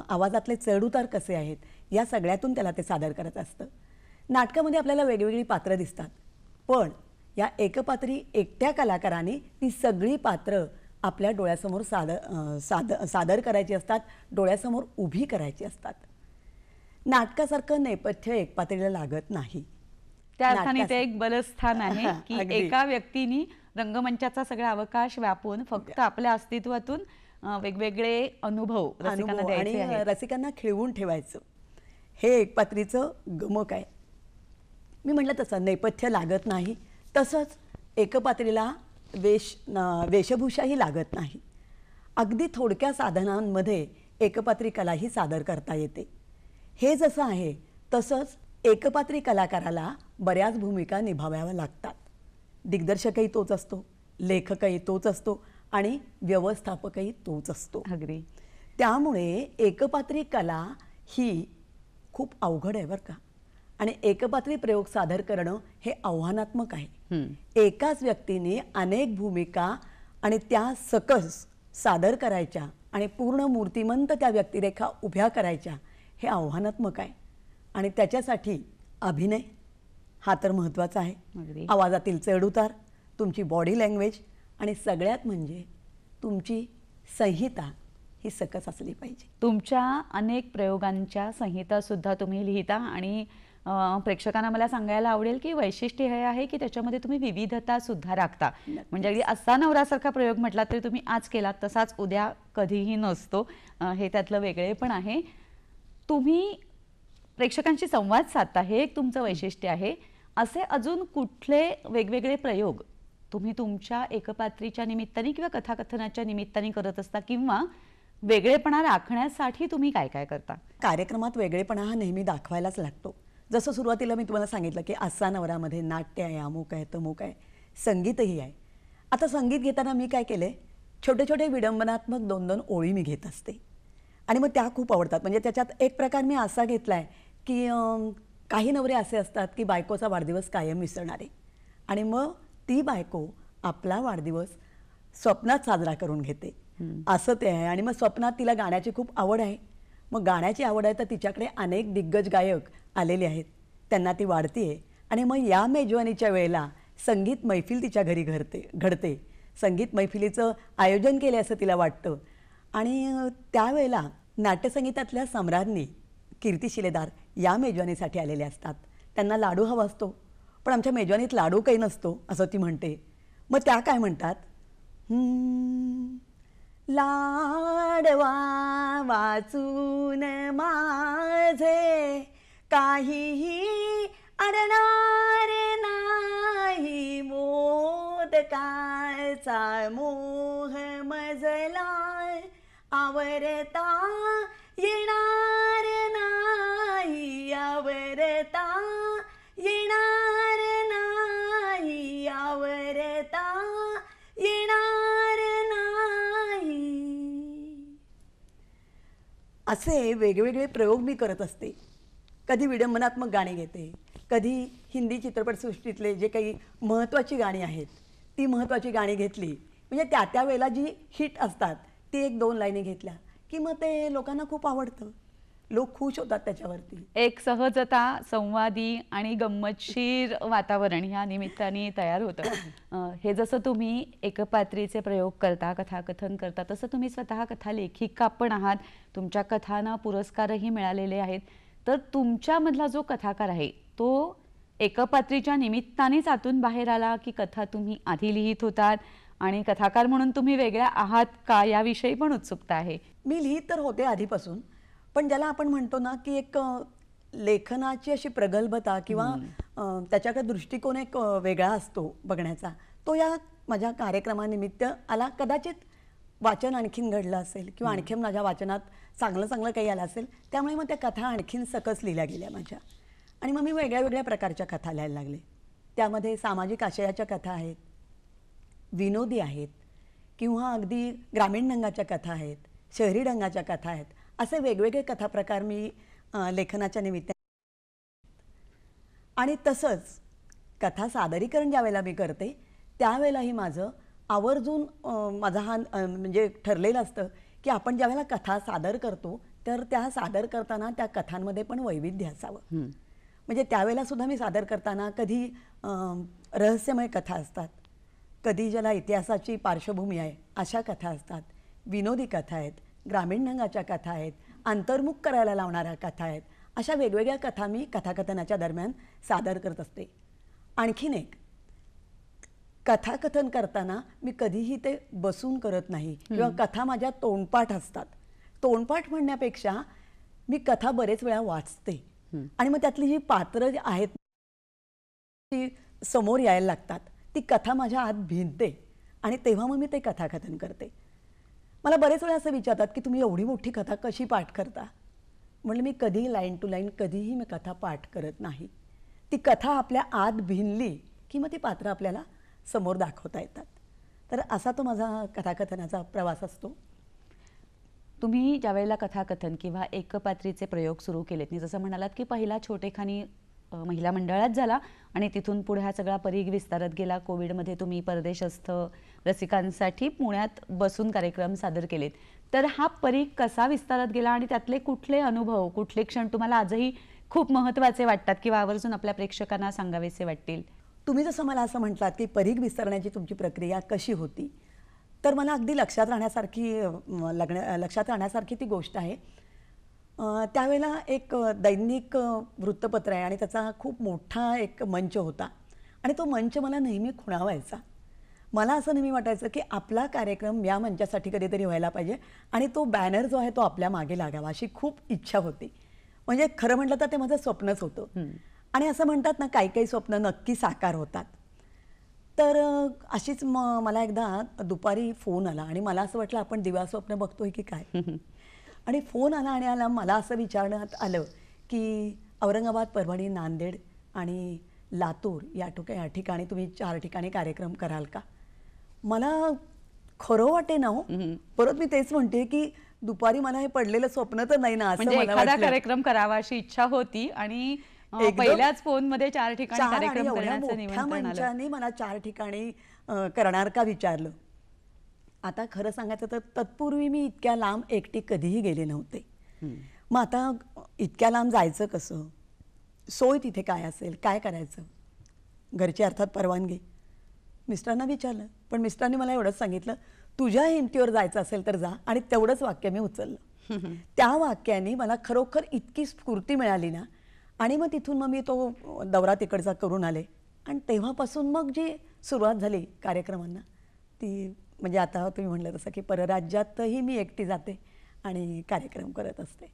आवाजातले चढउतार कसे आहेत, या सगळ्यातून त्याला ते सादर करायचं असतं. नाटकामध्ये आपल्याला वेगवेगळी पात्रं दिसतात, पण या एकपात्री एकट्या कलाकाराने ती सगळी पात्रं आपल्या डोळ्यासमोर सादर करायची असतात, डोळ्यासमोर उभी करायची असतात. नाटकासारखं नेपथ्य एकपात्रीला लागत नाही. त्या अर्थाने ते एक बलस्थान आहे की एका व्यक्तीने रंगमंचाचा सगळा अवकाश व्यापून फक्त आपल्या अस्तित्वातून वेगवेगळे अनुभव रसिकांना द्यायचे आहेत, रसिकांना खिळवून ठेवायचं. हे एकपात्रीचं गमक आहे. मी म्हटलं तसं नेपथ्य लागत नाही, तसंच एकपात्रीला वेशभूषाही लागत नाही. अगदी थोडक्या साधनांमध्ये एकपात्री कलाही सादर करता येते. हे जसं आहे तसंच एकपात्री कलाकाराला बऱ्याच भूमिका निभावाव्या लागतात. दिग्दर्शकही तोच असतो, लेखकही तोच असतो आणि व्यवस्थापकही तोच असतो. अगदी. त्यामुळे एकपात्री कला ही खूप अवघड आहे बरं का. आणि एकपात्री प्रयोग सादर करणं हे आव्हानात्मक आहे. एकाच व्यक्तीने अनेक भूमिका आणि त्या सकस सादर करायच्या आणि पूर्ण मूर्तिमंत त्या व्यक्तिरेखा उभ्या करायच्या, हे आव्हानात्मक आहे. आणि त्याच्यासाठी अभिनय हा तर महत्त्वाचा आहे. आवाजातील चढउतार, तुमची बॉडी लँग्वेज आणि सगळ्यात म्हणजे तुमची संहिता ही सकस असली पाहिजे. तुमच्या अनेक प्रयोगांच्या संहिता सुद्धा तुम्ही लिहिता आणि प्रेक्षकांना मला सांगायला आवडेल की वैशिष्ट्य हे आहे की त्याच्यामध्ये तुम्ही विविधता सुद्धा राखता. म्हणजे अगदी असा नवरासारखा प्रयोग म्हटला तरी तुम्ही आज केलात तसाच उद्या कधीही नसतो, हे त्यातलं वेगळेपण आहे. तुम्ही प्रेक्षकांशी संवाद साधता, हे एक तुमचं वैशिष्ट्य आहे. असे अजून कुठले वेगवेगळे प्रयोग तुम्ही तुमच्या एकपात्रीच्या निमित्ताने किंवा कथाकथनाच्या निमित्ताने करत असता, किंवा वेगळेपणा राखण्यासाठी तुम्ही काय काय करता? कार्यक्रमात वेगळेपणा हा नेहमी दाखवायलाच लागतो. जसं सुरुवातीला मी तुम्हाला सांगितलं की असा नवरामध्ये नाट्य आहे, अमुक आहे, तमुक आहे, संगीतही आहे. आता संगीत घेताना मी काय केले, छोटे छोटे विडंबनात्मक 2-2 ओळी मी घेत असते आणि मग त्या खूप आवडतात. म्हणजे त्याच्यात एक प्रकार मी असा घेतला आहे की काही नवरे असे असतात की बायकोचा वाढदिवस कायम विसरणारे, आणि मग ती बायको आपला वाढदिवस स्वप्नात साजरा करून घेते, असं ते आहे. आणि मग स्वप्नात तिला गाण्याची खूप आवड आहे. मग गाण्याची आवड आहे तर तिच्याकडे अनेक दिग्गज गायक आलेले आहेत, त्यांना ती वाढतीये. आणि मग या मेजवानीच्या वेळेला संगीत मैफिल तिच्या घरी घडते. संगीत मैफिलीचं आयोजन केले असं तिला वाटतं. आणि त्यावेळेला नाट्यसंगीतातल्या सम्राज्ञी कीर्ती शिलेदार या मेजवानीसाठी आलेले असतात. त्यांना लाडू हवा असतो, पण आमच्या मेजवानीत लाडू काही नसतो असं ती म्हणते. मग त्या काय म्हणतात, लाडवा वाचून माझे काहीही अडणार नाही, मोदकाचा मोह मजला आवरता येणार नाही, आवरता येणार नाही, आवरता येणार नाही. असे वेगवेगळे प्रयोग मी करत असते. कधी विडंबनात्मक गाणी घेते, कधी हिंदी चित्रपटसृष्टीतले जे काही महत्त्वाची गाणी आहेत ती महत्त्वाची गाणी घेतली. म्हणजे त्या वेळेला जी हिट असतात ती 1-2 लाईनी घेतल्या की मग ते लोकांना खूप आवडतं, लोक खुश होतात त्याच्यावरती. एक सहजता, संवादी आणि गंमतशीर वातावरण ह्या निमित्ताने तयार होतं. हे जसं तुम्ही एकपात्रीचे प्रयोग करता, कथाकथन करता, तसं तुम्ही स्वतः कथा लेखिका पण आहात. तुमच्या कथांना पुरस्कारही मिळालेले आहेत. तर तुमच्यामधला जो कथाकार आहे तो एकपात्रीच्या निमित्तानेच आतून बाहेर आला की कथा तुम्ही आधी लिहित होतात आणि कथाकार म्हणून तुम्ही वेगळ्या आहात का, याविषयी पण उत्सुकता आहे. मी लिहित तर होते आधीपासून, पण ज्याला आपण म्हणतो ना की एक लेखनाची अशी प्रगल्भता किंवा त्याच्याकडे दृष्टिकोन एक वेगळा असतो बघण्याचा, तो या माझ्या कार्यक्रमानिमित्त आला. कदाचित वाचन आणखीन घडलं असेल किंवा आणखीन माझ्या वाचनात चांगलं चांगलं काही आलं असेल, त्यामुळे मग त्या कथा आणखीन सकस लिहिल्या गेल्या माझ्या. आणि मग मी वेगळ्या वेगळ्या प्रकारच्या कथा लिहायला लागले. त्यामध्ये सामाजिक आशयाच्या कथा आहेत, विनोदी आहेत, किंवा अगदी ग्रामीण रंगाच्या कथा आहेत, शहरी रंगाच्या कथा आहेत. असे वेगवेगळे कथाप्रकार मी लेखनाच्या निमित्ताने. आणि तसंच कथा सादरीकरण ज्या वेळेला मी करते त्यावेळेलाही माझं आवर्जून माझा हा म्हणजे ठरलेलं असतं की आपण ज्या वेळेला कथा सादर करतो तर त्या सादर करताना त्या कथांमध्ये पण वैविध्य असावं. म्हणजे त्यावेळेला सुद्धा मी सादर करताना कधी रहस्यमय कथा असतात, कधी ज्याला इतिहासाची पार्श्वभूमी आहे अशा कथा असतात, विनोदी कथा आहेत, ग्रामीण रंगाच्या कथा आहेत, अंतर्मुख करायला लावणाऱ्या कथा आहेत. अशा वेगवेगळ्या कथा मी कथाकथनाच्या दरम्यान सादर करत असते. आणखीन एक, कथाकथन करताना मी कधीही ते बसून करत नाही किंवा कथा माझ्या तोंडपाठ असतात. तोंडपाठ म्हणण्यापेक्षा मी कथा बरेच वेळा वाचते आणि मग त्यातली जी पात्रं आहेत ती समोर यायला लागतात, ती कथा माझ्या आत भिनते आणि तेव्हा मग मी ते कथाकथन करते. मला बरेच वेळा असं विचारतात की तुम्ही एवढी मोठी कथा कशी पाठ करता. म्हणलं मी कधीही लाईन टू लाईन कधीही मी कथा पाठ करत नाही. ती कथा आपल्या आत भिनली की मग ती पात्र आपल्याला समोर दाखवता येतात. तर असा तो माझा कथाकथनाचा प्रवास असतो. तुम्ही ज्या वेळेला कथाकथन किंवा एकपात्रीचे प्रयोग सुरू केलेत, जसं म्हणालात की पहिला छोटेखानी महिला मंडळात झाला आणि तिथून पुढे हा सगळा परीघ विस्तारत गेला. कोविडमध्ये तुम्ही परदेशस्थ रसिकांसाठी पुण्यात बसून कार्यक्रम सादर केलेत. तर हा परीघ कसा विस्तारत गेला आणि त्यातले कुठले अनुभव, कुठले क्षण तुम्हाला आजही खूप महत्त्वाचे वाटतात किंवा आवर्जून आपल्या प्रेक्षकांना सांगावेसे वाटतील? तुम्ही जसं मला असं म्हटलात की परीघ विस्तारण्याची तुमची प्रक्रिया कशी होती, तर मला अगदी लक्षात राहण्यासारखी ती गोष्ट आहे. त्यावेळेला एक दैनिक वृत्तपत्र आहे आणि त्याचा खूप मोठा एक मंच होता आणि तो मंच मला नेहमी खुणावायचा. मला असं नेहमी वाटायचं की आपला कार्यक्रम या मंचासाठी कधीतरी व्हायला पाहिजे आणि तो बॅनर जो आहे तो आपल्या मागे लागावा अशी खूप इच्छा होती. म्हणजे खरं म्हटलं तर ते माझं स्वप्नच होतं. आणि असं म्हणतात ना, काही काही स्वप्न नक्की साकार होतात. तर अशीच मला एकदा दुपारी फोन आला आणि मला असं वाटलं आपण दिवा स्वप्न बघतोय की काय. आणि फोन आला मला असं विचारण्यात आलं की औरंगाबाद, परभणी, नांदेड आणि लातूर या ठिकाणी तुम्ही 4 ठिकाणी कार्यक्रम कराल का. मला खरं वाटे ना हो. परत मी तेच म्हणते की दुपारी मला हे पडलेलं स्वप्न तर नाही ना, असं म्हणजे मला एखादा वाटलं. कार्यक्रम करावा अशी इच्छा होती आणि पहिल्याच फोन मध्ये 4 ठिकाणी कार्यक्रम करण्याचं निमंत्रण आलं. मंचाने मला 4 ठिकाणी करणार का विचारलं. आता खरं सांगायचं तर तत्पूर्वी मी इतक्या लांब एकटी कधीही गेले नव्हते. मग आता इतक्या लांब जायचं कसं, सोय तिथे काय असेल, काय करायचं. घरची अर्थात परवानगी. मिस्टरांना विचारलं, पण मिस्टरांनी मला एवढंच सांगितलं, तुझ्या हिमतीवर जायचं असेल तर जा. आणि तेवढंच वाक्य मी उचललं. त्या वाक्याने मला खरोखर इतकी स्फूर्ती मिळाली ना. आणि मग तिथून मग मी तो दौरा तिकडचा करून आले आणि तेव्हापासून मग जी सुरुवात झाली कार्यक्रमांना ती म्हणजे आता तुम्ही म्हटलं तसं की परराज्यातही मी एकटी जाते आणि कार्यक्रम करत असते.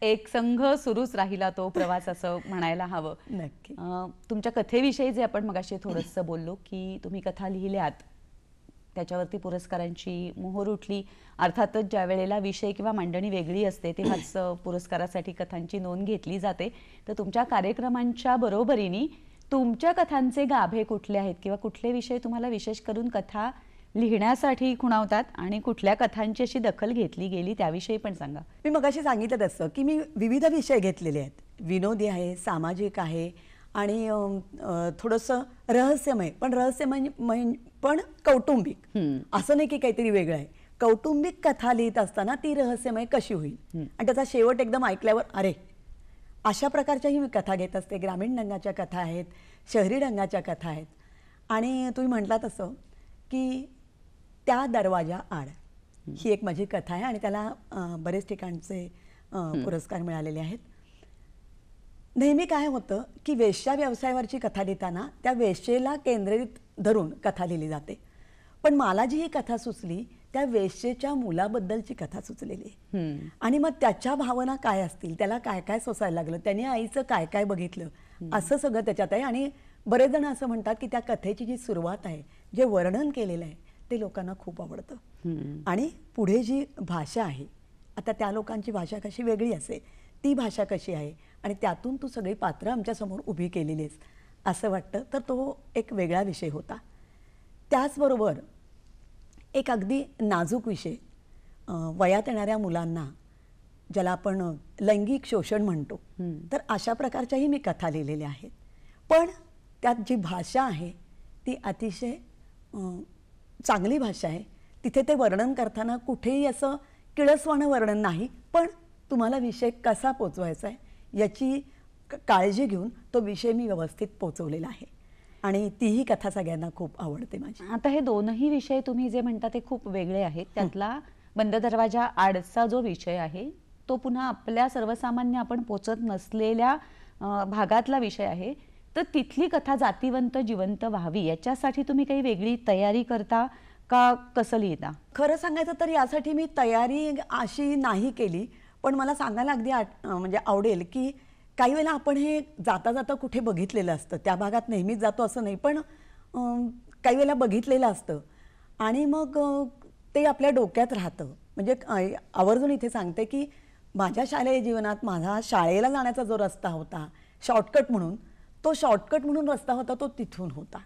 एक संघ सुरूच राहिला तो प्रवास असं म्हणायला हवं. नक्की. तुमच्या कथेविषयी जे आपण मगाशी थोडंसं बोललो की तुम्ही कथा लिहिल्यात, त्याच्यावरती पुरस्कारांची मोहर उठली. अर्थातच ज्या वेळेला विषय किंवा मांडणी वेगळी असते तेव्हाच पुरस्कारासाठी कथांची नोंद घेतली जाते. तर तुमच्या कार्यक्रमांच्या बरोबरीने तुमच्या कथांचे गाभे कुठले आहेत किंवा कुठले विषय तुम्हाला विशेष करून कथा लिहिण्यासाठी खुणावतात आणि कुठल्या कथांची अशी दखल घेतली गेली त्याविषयी पण सांगा. मी मगाशी सांगितलं तसं की मी विविध विषय घेतलेले आहेत. विनोदी आहे, सामाजिक आहे आणि थोडंसं रहस्यमय, पण कौटुंबिक. असं नाही की काहीतरी वेगळं आहे. कौटुंबिक कथा लिहित असताना ती रहस्यमय कशी होईल आणि त्याचा शेवट एकदम ऐकल्यावर अरे, अशा प्रकारच्याही मी कथा घेत असते. ग्रामीण रंगाच्या कथा आहेत, शहरी रंगाच्या कथा आहेत. आणि तुम्ही म्हटला तसं की त्या दरवाजा आड ही एक माझी कथा आहे आणि त्याला बरेच ठिकाणचे पुरस्कार मिळालेले आहेत. नेहमी काय होतं की वेश्या व्यवसायावरची कथा लिहिताना त्या वेश्येला केंद्रित धरून कथा लिहिली जाते. पण मला जी ही कथा सुचली त्या वेश्येच्या मुलाबद्दलची कथा सुचलेली आहे. हम्म. आणि मग त्याच्या भावना काय असतील, त्याला काय काय सोसायला लागलं, त्याने आईचं काय काय बघितलं, असं सगळं त्याच्यात आहे. आणि बरेच जण असं म्हणतात की त्या कथेची जी सुरुवात आहे, जे वर्णन केलेलं आहे, ते लोकांना खूप आवडतं. आणि पुढे जी भाषा आहे, आता त्या लोकांची भाषा कशी वेगळी असेल, ती भाषा कशी आहे आणि त्यातून तू सगळी पात्रं आमच्यासमोर उभी केलेली आहेस असं वाटतं. तर तो एक वेगळा विषय होता. त्याचबरोबर एक अगदी नाजूक विषय, वयात येणाऱ्या मुलांना, ज्याला आपण लैंगिक शोषण म्हणतो, तर अशा प्रकारच्याही मी कथा लिहिलेल्या आहेत. पण त्यात जी भाषा आहे ती अतिशय चांगली भाषा आहे. तिथे ते वर्णन करताना कुठेही असं किळसवाणं वर्णन नाही, पण तुम्हाला विषय कसा पोचवायचा आहे याची काळजी घेऊन तो विषय मी व्यवस्थित पोचवलेला आहे. आणि तीही कथा सगळ्यांना खूप आवडते माझी. आता हे दोनही विषय तुम्ही जे म्हणता ते खूप वेगळे आहेत. त्यातला बंद दरवाजा आडचा जो विषय आहे तो पुन्हा आपल्या सर्वसामान्य आपण पोचत नसलेल्या भागातला विषय आहे. तर तिथली कथा जातीवंत जिवंत व्हावी याच्यासाठी तुम्ही काही वेगळी तयारी करता का, कसं लिहिता? खरं सांगायचं तर यासाठी मी तयारी अशी नाही केली, पण मला सांगायला अगदी म्हणजे आवडेल की काही वेळेला आपण हे जाता जाता कुठे बघितलेलं असतं, त्या भागात नेहमीच जातो असं नाही, पण काही वेळेला बघितलेलं असतं आणि मग ते आपल्या डोक्यात राहतं. म्हणजे आवर्जून इथे सांगते की माझ्या शालेय जीवनात माझा शाळेला जाण्याचा जो रस्ता होता शॉर्टकट म्हणून, तो शॉर्टकट म्हणून रस्ता होता तो तिथून होता.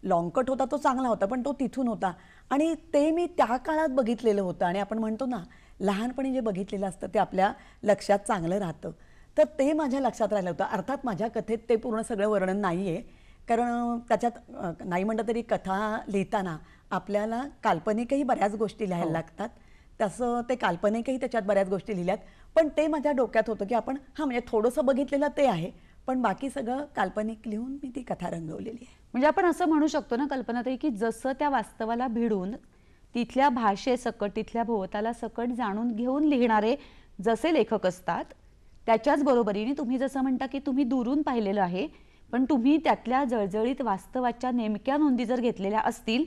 लॉंगकट होता तो चांगला होता, पण तो तिथून होता आणि ते मी त्या काळात बघितलेलं होतं. आणि आपण म्हणतो ना, लहानपणी जे बघितलेलं असतं ते आपल्या लक्षात चांगलं राहतं. तर ते माझ्या लक्षात राहिलं होतं. अर्थात माझ्या कथेत ते पूर्ण सगळं वर्णन नाही आहे, कारण त्याच्यात नाही म्हटलं तरी कथा लिहिताना आपल्याला काल्पनिकही बऱ्याच गोष्टी लिहायला लागतात. तसं ते काल्पनिकही त्याच्यात बऱ्याच गोष्टी लिहिल्यात, पण ते माझ्या डोक्यात होतं की आपण म्हणजे थोडंसं बघितलेलं ते आहे, पण बाकी सगळं काल्पनिक लिहून मी ती कथा रंगवलेली आहे. म्हणजे आपण असं म्हणू शकतो ना कल्पनाताई, की जसं त्या वास्तवाला भिडून तिथल्या भाषेसकट, तिथल्या भोवताला सकट जाणून घेऊन लिहिणारे जसे लेखक असतात, त्याच्याच बरोबरीने तुम्ही जसं म्हणता की तुम्ही दुरून पाहिलेलं आहे, पण तुम्ही त्यातल्या जळजळीत वास्तवाच्या नेमक्या नोंदी जर घेतलेल्या असतील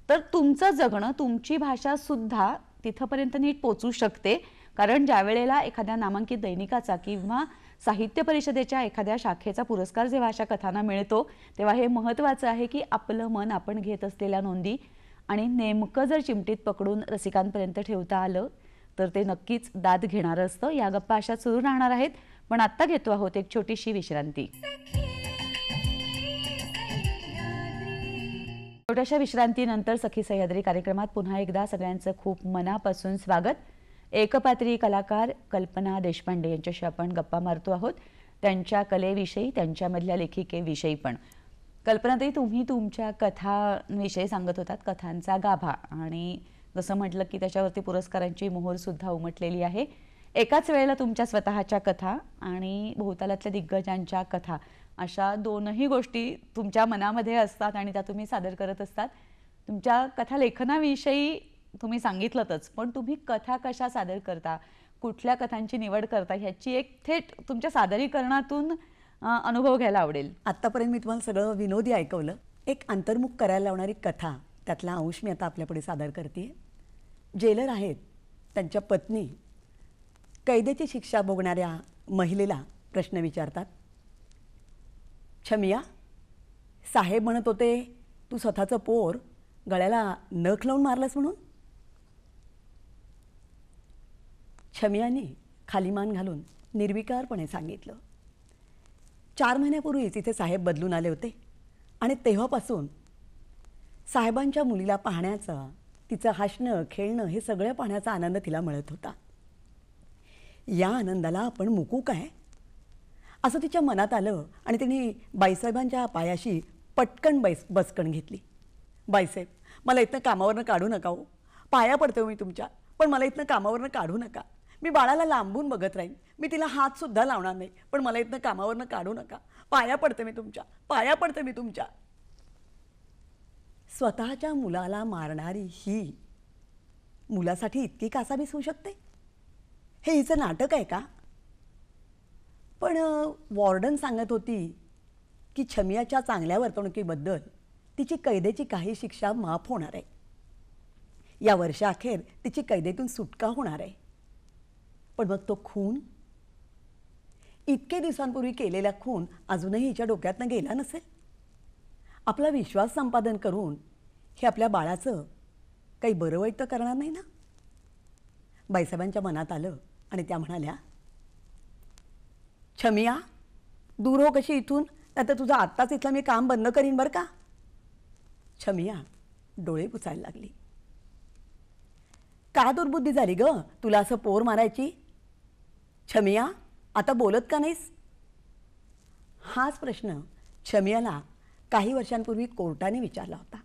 तर तुमचं जगणं, तुमची भाषा सुद्धा तिथपर्यंत नीट पोचू शकते. कारण ज्या वेळेला एखाद्या नामांकित दैनिकाचा किंवा साहित्य परिषदेच्या एखाद्या शाखेचा पुरस्कार जेव्हा अशा कथांना मिळतो, तेव्हा हे महत्त्वाचं आहे की आपलं मन आपण घेत असलेल्या नोंदी आणि नेमकं जर चिमटीत पकडून रसिकांपर्यंत ठेवता आलं तर ते नक्कीच दाद घेणारं असतं. या गप्पा अशा सुरू राहणार आहेत, पण आत्ता घेतो आहोत एक छोटीशी विश्रांती. छोट्याशा विश्रांतीनंतर सखी सह्याद्री कार्यक्रमात पुन्हा एकदा सगळ्यांचं खूप मनापासून स्वागत. एकपात्री कलाकार कल्पना देशपांडे यांच्याशी आपण गप्पा मारतो आहोत, त्यांच्या कलेविषयी, त्यांच्यामधल्या लेखिकेविषयी पण. कल्पनाताई, तुम्ही तुमच्या कथांविषयी सांगत होतात, कथांचा गाभा, आणि जसं म्हटलं की त्याच्यावरती पुरस्कारांची मोहरसुद्धा उमटलेली आहे. एकाच वेळेला तुमच्या स्वतःच्या कथा आणि भोवतालातल्या दिग्गजांच्या कथा अशा दोनही गोष्टी तुमच्या मनामध्ये असतात आणि त्या तुम्ही सादर करत असतात. तुमच्या कथा लेखनाविषयी तुम्ही सांगितलंतच, पण तुम्ही कथा कशा सादर करता, कुठल्या कथांची निवड करता, ह्याची एक थेट तुमच्या सादरीकरणातून अनुभव घ्यायला आवडेल. आत्तापर्यंत मी तुम्हाला सगळं विनोदी ऐकवलं. एक अंतर्मुख करायला लावणारी कथा, त्यातला अंश मी आता आपल्यापुढे सादर करते. जेलर आहेत, त्यांच्या पत्नी कैदेची शिक्षा भोगणाऱ्या महिलेला प्रश्न विचारतात. छमिया, साहेब म्हणत होते तू स्वतःचं पोर गळ्याला नख लावून मारलंस म्हणून. छमियाने खाली मान घालून निर्विकारपणे सांगितलं, 4 महिन्यापूर्वीच इथे साहेब बदलून आले होते आणि तेव्हापासून साहेबांच्या मुलीला पाहण्याचा, तिचं हसणं खेळणं हे सगळं पाहण्याचा आनंद तिला मिळत होता. या आनंदाला आपण मुकू काय असं तिच्या मनात आलं आणि तिने बाईसाहेबांच्या पायाशी पटकन बसकण घेतली. बाईसाहेब, मला इथनं कामावरनं काढू नका हो, पाया पडते मी तुमच्या, पण मला इथनं कामावरनं काढू नका. मी बाळाला लांबून बघत राहीन, मी तिला हातसुद्धा लावणार नाही, पण मला इथनं कामावरनं काढू नका. पाया पडते मी तुमच्या, पाया पडते मी तुमच्या. स्वतःच्या मुलाला मारणारी ही मुलासाठी इतकी कासावीस होऊ शकते? हे हिचं नाटक आहे का? पण वॉर्डन सांगत होती की छमियाच्या चांगल्या वर्तणुकीबद्दल तिची कैदेची काही शिक्षा माफ होणार आहे. या वर्षाअखेर तिची कैदेतून सुटका होणार आहे. पण मग तो खून, इतके दिवसांपूर्वी केलेला खून अजूनही हिच्या डोक्यातनं गेला नसेल. आपला विश्वास संपादन करून हे आपल्या बाळाचं काही बरं वाईट तर करणार नाही ना. बाईसाहेबांच्या मनात आलं आणि त्या म्हणाल्या, छमिया दूर हो कशी इथून, नाहीतर तुझं आत्ताच इथलं मी काम बंद करीन बरं का. छमिया डोळे पुसायला लागली. का दुर्बुद्धी झाली ग तुला असं पोर मारायची. छमिया आता बोलत का नाहीस. हाच प्रश्न छमियाला काही वर्षांपूर्वी कोर्टाने विचारला होता,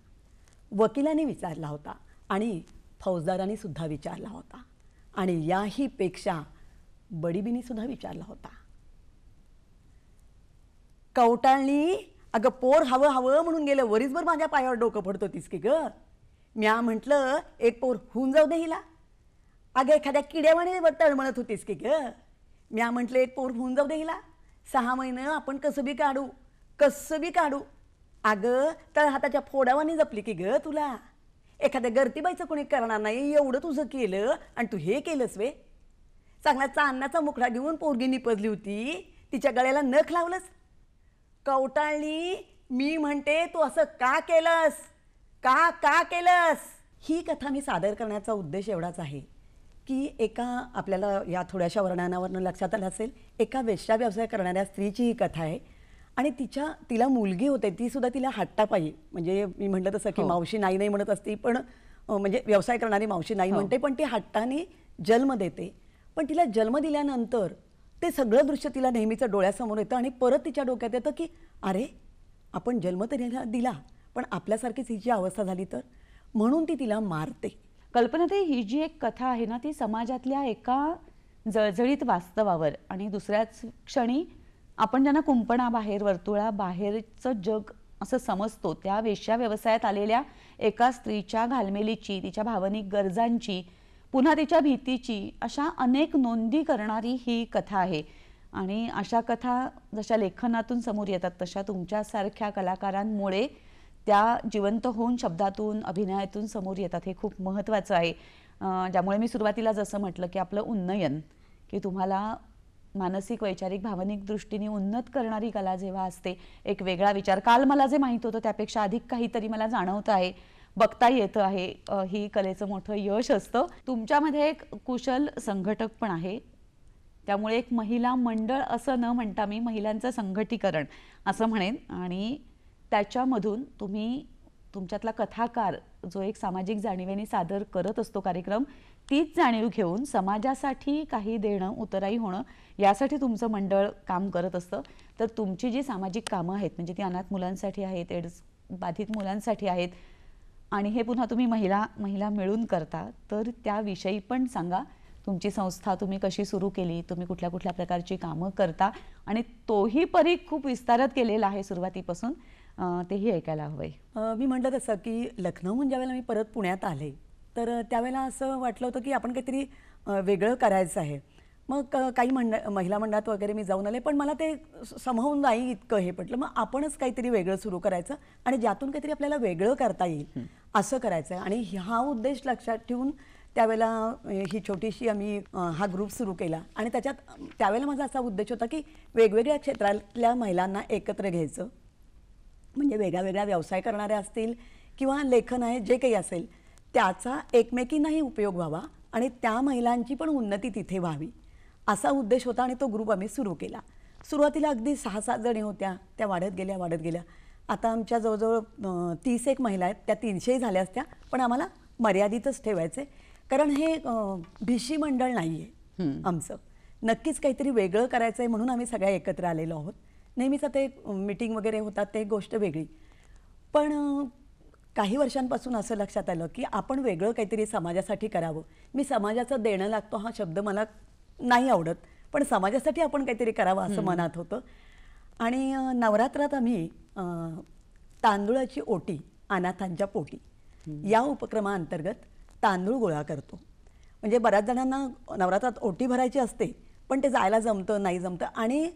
वकिलाने विचारला होता आणि फौजदारांनी सुद्धा विचारला होता आणि याही पेक्षा बडीबीनी सुद्धा विचारला होता. कवटाळणी, अगं पोर हवं हवं म्हणून गेलं वरीसभर माझ्या पायावर डोकं पडत होतीस की ग. म्या म्हटलं एक पोर होऊन जाऊ दे हिला. अगं एखाद्या किड्यावाने तळमळत होतीस की ग. म्या म्हटलं एक पोर होऊन जाऊ दे हिला. 6 महिने आपण कसं बी काढू. अगं तळ हाताच्या फोडावानी जपली की ग तुला. एखाद्या गर्तीबाईचं कोणी करणार नाही एवढं तुझं केलं आणि तू हे केलंस वे. चांगला चांदण्याचा मुखडा घेऊन पोरगी निपजली होती, तिच्या गळ्याला नख लावलंस. कवटाळणी, मी म्हणते तू असं का केलंस, का केलंस. ही कथा मी सादर करण्याचा उद्देश एवढाच आहे की एका आपल्याला या थोड्याशा वर्णनावरनं लक्षात आलं असेल, एका वेश्या व्यवसाय करणाऱ्या स्त्रीची ही कथा आहे आणि तिला मुलगी होते, ती सुद्धा तिला हट्टापायी, म्हणजे मी म्हटलं तसं की मावशी नाही म्हणत असती, पण म्हणजे व्यवसाय करणारी मावशी नाही म्हणते, पण ती हट्टाने जन्म देते. पण तिला जन्म दिल्यानंतर ते सगळं दृश्य तिला नेहमीचं डोळ्यासमोर येतं आणि परत तिच्या डोक्यात येतं की अरे आपण जन्म तरी दिला पण आपल्यासारखीच हिची अवस्था झाली तर, म्हणून ती तिला मारते. कल्पनाताई, ही जी एक कथा आहे ना, ती समाजातल्या एका जळजळीत वास्तवावर आणि दुसऱ्याच क्षणी आपण ज्यांना कुंपणाबाहेर वर्तुळाबाहेरचं जग असं समजतो, त्या वेश्या व्यवसायात आलेल्या एका स्त्रीच्या घालमेलीची, तिच्या भावनिक गरजांची, पुन्हा तिच्या भीतीची, अशा अनेक नोंदी करणारी ही कथा आहे. आणि अशा कथा जशा लेखनातून समोर येतात तशा तुमच्यासारख्या कलाकारांमुळे त्या जिवंत होऊन शब्दातून, अभिनयातून समोर येतात. हे खूप महत्त्वाचं आहे. ज्यामुळे मी सुरुवातीला जसं म्हटलं की आपलं उन्नयन, की तुम्हाला मानसिक, वैचारिक, भावनिक दृष्टीने उन्नत करणारी कला जेव्हा असते, एक वेगळा विचार, काल मला जे माहीत होतं त्यापेक्षा अधिक काहीतरी मला जाणवतं आहे, बघता येतं आहे, ही कलेचं मोठं यश असतं. तुमच्यामध्ये एक कुशल संघटक पण आहे, त्यामुळे एक महिला मंडळ असं न म्हणता मी महिलांचं संघटीकरण असं म्हणेन. आणि त्याच्यामधून तुम्ही तुमच्यातला कथाकार जो एक सामाजिक जाणीवेने सादर करत असतो कार्यक्रम, तीच जाणीव घेऊन समाजासाठी काही देणं, उतराई होणं, यासाठी तुमचं मंडळ काम करत असतं. तर तुमची जी सामाजिक कामं आहेत, म्हणजे ती अनाथ मुलांसाठी आहेत, एड्स बाधित मुलांसाठी आहेत, आणि हे पुन्हा तुम्ही महिला मिळून करता, तर त्याविषयी पण सांगा. तुमची संस्था तुम्ही कशी सुरू केली, तुम्ही कुठल्या कुठल्या प्रकारची कामं करता, आणि तोही परीघ खूप विस्तारत केलेला आहे सुरुवातीपासून, तेही ऐकायला हवंय. मी म्हटलं तसं की लखनौहून ज्यावेळेला मी परत पुण्यात आले, तर त्यावेळेला असं वाटलं होतं की आपण काहीतरी वेगळं करायचं आहे. मग काही महिला मंडळात वगैरे मी जाऊन आले, पण मला ते समजून नाही इतकं हे पटलं. मग आपणच काहीतरी वेगळं सुरू करायचं आणि ज्यातून काहीतरी आपल्याला वेगळं करता येईल असं करायचं आहे. आणि हा उद्देश लक्षात ठेवून त्यावेळेला ही छोटीशी आम्ही हा ग्रुप सुरू केला. आणि त्यावेळेला माझा असा उद्देश होता की वेगवेगळ्या क्षेत्रातल्या महिलांना एकत्र घ्यायचं, म्हणजे वेगळा व्यवसाय करणारे असतील किंवा लेखन आहे, जे काही असेल त्याचा एकमेकींनाही उपयोग व्हावा आणि त्या महिलांची पण उन्नती तिथे व्हावी, असा उद्देश होता. आणि तो ग्रुप आम्ही सुरू केला. सुरुवातीला अगदी 6-7 जणी होत्या, त्या वाढत गेल्या. आता आमच्या जवळजवळ 30 महिला आहेत, त्या 300 झाल्या असत्या, पण आम्हाला मर्यादितच ठेवायचे, कारण हे भिशी मंडळ नाही आहे आमचं. नक्कीच काहीतरी वेगळं करायचं आहे म्हणून आम्ही सगळ्या एकत्र आलेलो आहोत. नेहमीच ते मीटिंग वगैरे होतात, ते गोष्ट वेगळी. पण काही वर्षांपासून असं लक्षात आलं की आपण वेगळं काहीतरी समाजासाठी करावं. मी समाजाचं देणं लागतो हा शब्द मला नाही आवडत, पण समाजासाठी आपण काहीतरी करावं असं मनात होतं. आणि नवरात्रात आम्ही तांदूळाची ओटी अनाथांच्या पोटी या उपक्रमाअंतर्गत तांदूळ गोळा करतो. म्हणजे बऱ्याच जणांना नवरात्रात ओटी भरायची असते, पण ते जायला जमतं नाही जमतं. आणि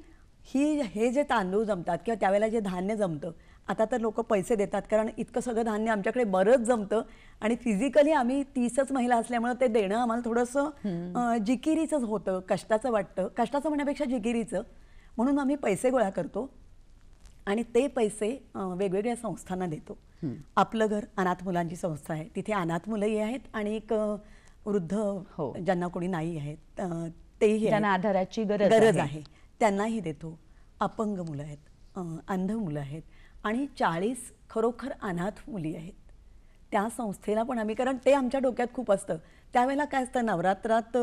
हे जे तांदूळ जमतात किंवा त्यावेळेला जे धान्य जमतं, आता तर लोक पैसे देतात, कारण इतकं सगळं धान्य आमच्याकडे बरंच जमतं आणि फिजिकली आम्ही 30च महिला असल्यामुळे ते देणं आम्हाला थोडंसं जिकिरीचंच होतं, कष्टाचं वाटतं. कष्टाचं म्हणण्यापेक्षा जिकिरीचं. म्हणून आम्ही पैसे गोळा करतो आणि ते पैसे वेगवेगळ्या संस्थांना देतो. आपलं घर अनाथ मुलांची संस्था आहे, तिथे अनाथ मुलंही आहेत आणि एक वृद्ध ज्यांना कोणी नाही आहेत तेही ज्यांना आधाराची गरज आहे त्यांनाही देतो. अपंग मुलं आहेत, अंध मुलं आहेत आणि 40 खरोखर अनाथ मुली आहेत. त्या संस्थेला पण आम्ही, कारण ते आमच्या डोक्यात खूप असतं. त्यावेळेला काय असतं, नवरात्रात